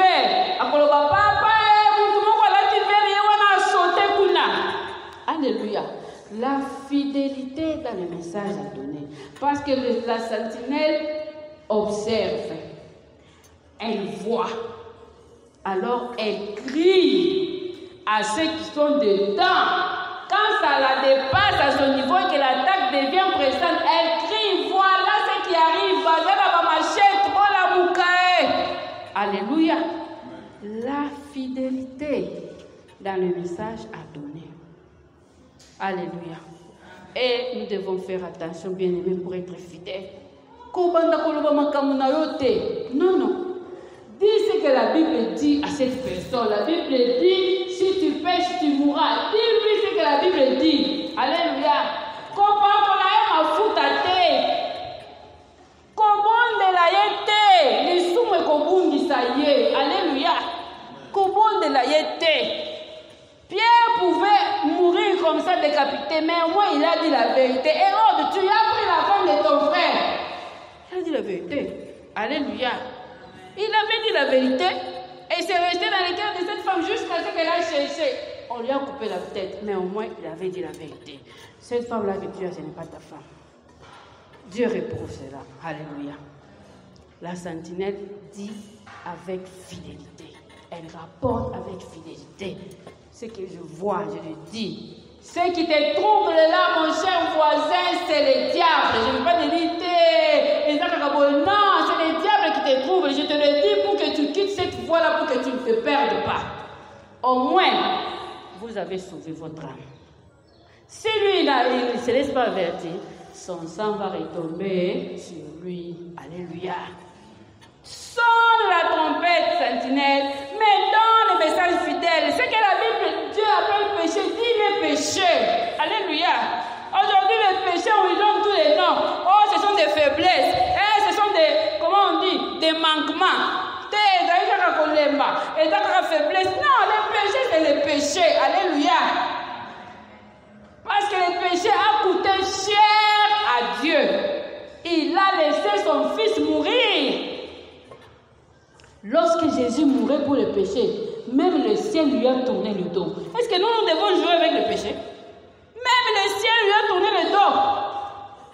Alléluia. La fidélité dans le message à donner. Parce que la sentinelle observe. Elle voit. Alors elle crie à ceux qui sont dedans. Quand ça la dépasse à son niveau et que l'attaque devient pressante, elle crie, voilà ce qui arrive. Alléluia. La fidélité dans le message à donner. Alléluia. Et nous devons faire attention, bien aimés, pour être fidèles. Non, non. Dis ce que la Bible dit à cette personne. La Bible dit, si tu pêches, tu mourras. Dis-lui ce que la Bible dit. Alléluia. Comment on a ma fout à terre. Comment de la yete. Les soumets kobundi ça y est. Alléluia. Comment de la yete. Pierre pouvait mourir comme ça décapité, mais moi il a dit la vérité. Hérode, tu as pris la femme de ton frère. Il a dit la vérité. Alléluia. Il avait dit la vérité et c'est resté dans le cœur de cette femme jusqu'à ce qu'elle a cherché. On lui a coupé la tête, mais au moins il avait dit la vérité. Cette femme-là que tu as, ce n'est pas ta femme. Dieu réprouve cela. Alléluia. La sentinelle dit avec fidélité. Elle rapporte avec fidélité. Ce que je vois, je le dis. Ce qui te trouble là, mon cher voisin, c'est le diable. Je ne veux pas te dire, non, c'est le diable qui te trouble. Je te le dis pour que tu quittes cette voie-là, pour que tu ne te perdes pas. Au moins, vous avez sauvé votre âme. Si lui, il ne se laisse pas avertir, son sang va retomber sur lui. Alléluia. Sonne la trompette, sentinelle, mais dans le message fidèle, ce que la Bible, Dieu appelle péché, dit les péchés. Alléluia. Aujourd'hui, les péchés, on lui donne tous les noms. Oh, ce sont des faiblesses. Ce sont des, comment on dit, des manquements. Et la faiblesse. Non, les péchés, c'est les péchés. Alléluia. Parce que le péché a coûté cher à Dieu. Il a laissé son fils mourir. Lorsque Jésus mourait pour le péché, même le ciel lui a tourné le dos. Est-ce que nous devons jouer avec le péché? Même le ciel lui a tourné le dos.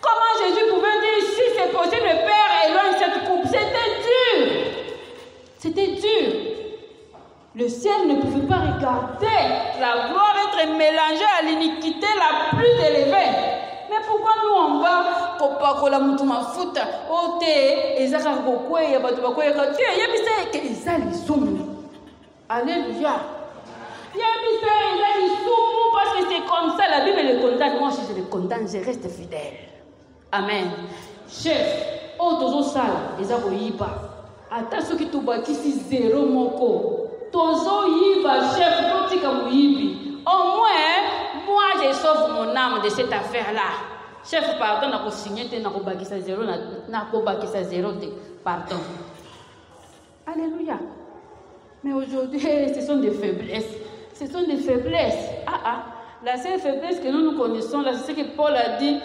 Comment Jésus pouvait dire, si c'est possible, le Père éloigne cette coupe? C'était dur. C'était dur. Le ciel ne pouvait pas regarder la gloire être mélangée à l'iniquité la plus élevée. Mais pourquoi nous on va kopakola mutu mafuta ote ezaka kokweya bato bakweyaka Dieu yebisa ke ezali sumu. Alléluia. Yebisa ezali sumu parce que c'est comme ça la Bible le condamne. Moi si je le condamne je reste fidèle. Amen. Chef otozo sala ezako yiba ata soki tobakisi zéro moko tozo yiba chef totika muyibi. Au moins, moi, je sauve mon âme de cette affaire-là. Chef, pardon, n'a pas signé, n'a pas bâti sa zéro, n'a pas bâti sa zéro, pardon. Alléluia. Mais aujourd'hui, ce sont des faiblesses. Ce sont des faiblesses. La seule faiblesse que nous connaissons, là, c'est ce que Paul a dit.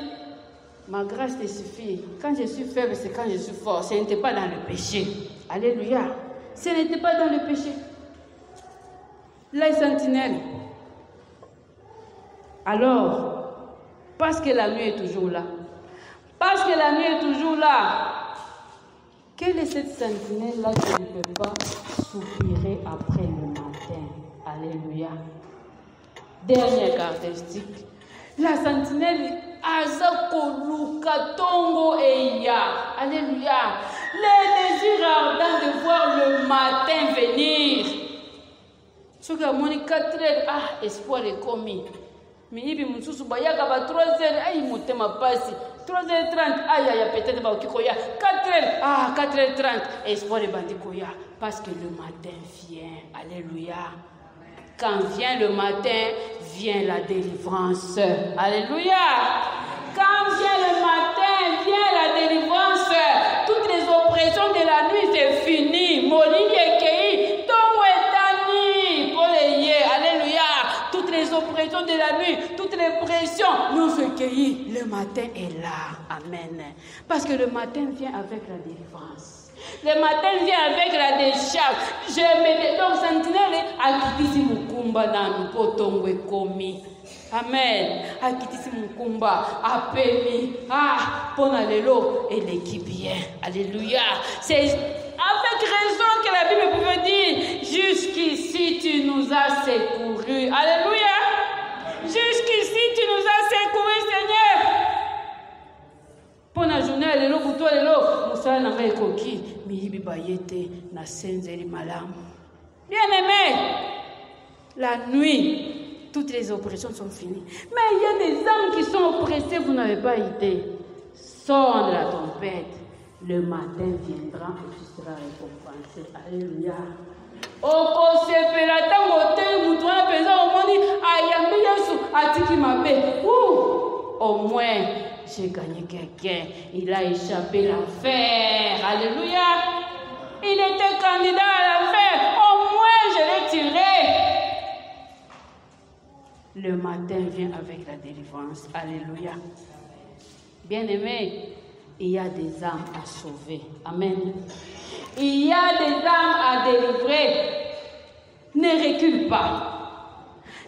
Ma grâce te suffit. Quand je suis faible, c'est quand je suis fort. Ce n'était pas dans le péché. Alléluia. Ce n'était pas dans le péché. La sentinelle. Alors, parce que la nuit est toujours là, parce que la nuit est toujours là, quelle est cette sentinelle-là qui ne peut pas soupirer après le matin? Alléluia. Dernière caractéristique, la sentinelle Azakoluka Tongo Eya. Alléluia. Les désirs ardents hâte de voir le matin venir. Ce que mon 4 heures, ah, espoir est commis. Mais il y a 3 heures, aïe, motema passi. 3h30, aïe, peut-être ba okikoya. 4h, ah, 4h30, espoir est bandikoya. Parce que le matin vient. Alléluia. Quand vient le matin, vient la délivrance. Alléluia. Quand vient le matin, vient la délivrance. Toutes les oppressions de la nuit, c'est fini. Molini ekei, tongo etani, poleye. Alléluia. Toutes les oppressions de la nuit, toutes les pressions, nous se cueillis. Le matin est là. Amen. Parce que le matin vient avec la délivrance. Le matin vient avec la décharge. Je me donc sentinelle akitisi mukumba nanu potongwe komi. Amen. Akitisi mukumba apemi. Ah, pona lelo et l'équipe bien. Alléluia. C'est avec raison que la Bible pouvait dire jusqu'ici tu nous as secourus. Alléluia. Jusqu'ici tu nous as secourus, Seigneur. Pour la journée, lelo buto lelo musala nanga ekoki miyibi bayete na senzeli malamu. Bien-aimé, la nuit, toutes les oppressions sont finies. Mais il y a des âmes qui sont oppressées, vous n'avez pas idée. Sonne la trompette, le matin viendra et tu seras récompensé. Alléluia. Okosepela tango te mutu wana penza omoni ayambi Yesu atiki mabe. Au moins j'ai gagné quelqu'un. Il a échappé l'enfer. Alléluia. Il était candidat à l'enfer. Au moins je l'ai tiré. Le matin vient avec la délivrance. Alléluia. Bien-aimé, il y a des âmes à sauver. Amen. Il y a des âmes à délivrer. Ne recule pas.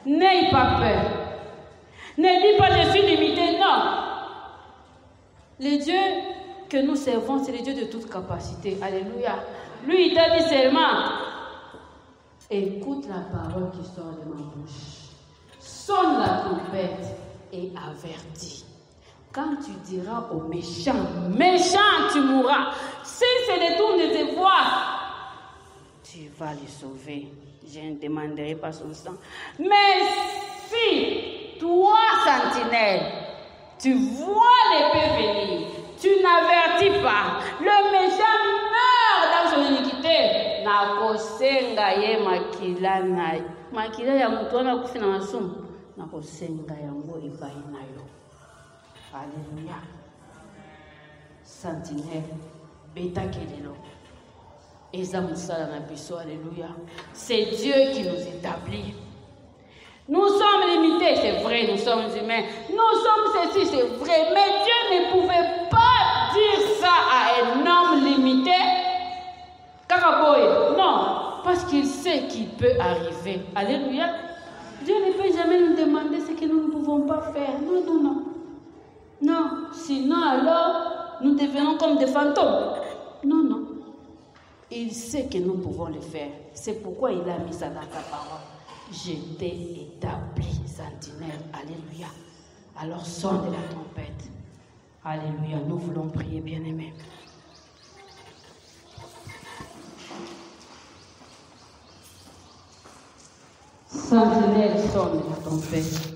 N'aie pas peur. Ne dis pas je suis limité. Non. Le Dieu que nous servons, c'est le Dieu de toute capacité. Alléluia. Lui, il t'a dit seulement, écoute la parole qui sort de ma bouche. Sonne la trompette et avertis. Quand tu diras au méchant, méchant, tu mourras. Si se détourne de tes voies, tu vas le sauver. Je ne demanderai pas son sang. Mais si, toi, sentinelle, tu vois l'épée venir, tu n'avertis pas, le méchant meurt dans son iniquité. Nakosenga ye makila na makila ya mutu wana kufi na masumu. Nakosenga yango epai na yo. Alléluia. Sentinelle, beta kelelo. Eza musala na biso, alléluia. C'est Dieu qui nous établit. Nous sommes limités, c'est vrai, nous sommes humains. Nous sommes ceci, c'est vrai. Mais Dieu ne pouvait pas dire ça à un homme limité. Karaboy, non, parce qu'il sait qu'il peut arriver. Alléluia. Dieu ne peut jamais nous demander ce que nous ne pouvons pas faire. Non, non, non. Non, sinon alors, nous devenons comme des fantômes. Non, non. Il sait que nous pouvons le faire. C'est pourquoi il a mis ça dans sa parole. Je t'ai établi, sentinelle. Alléluia. Alors sonne de la trompette. Alléluia. Nous voulons prier, bien-aimés. Sentinelle, sonne de la trompette.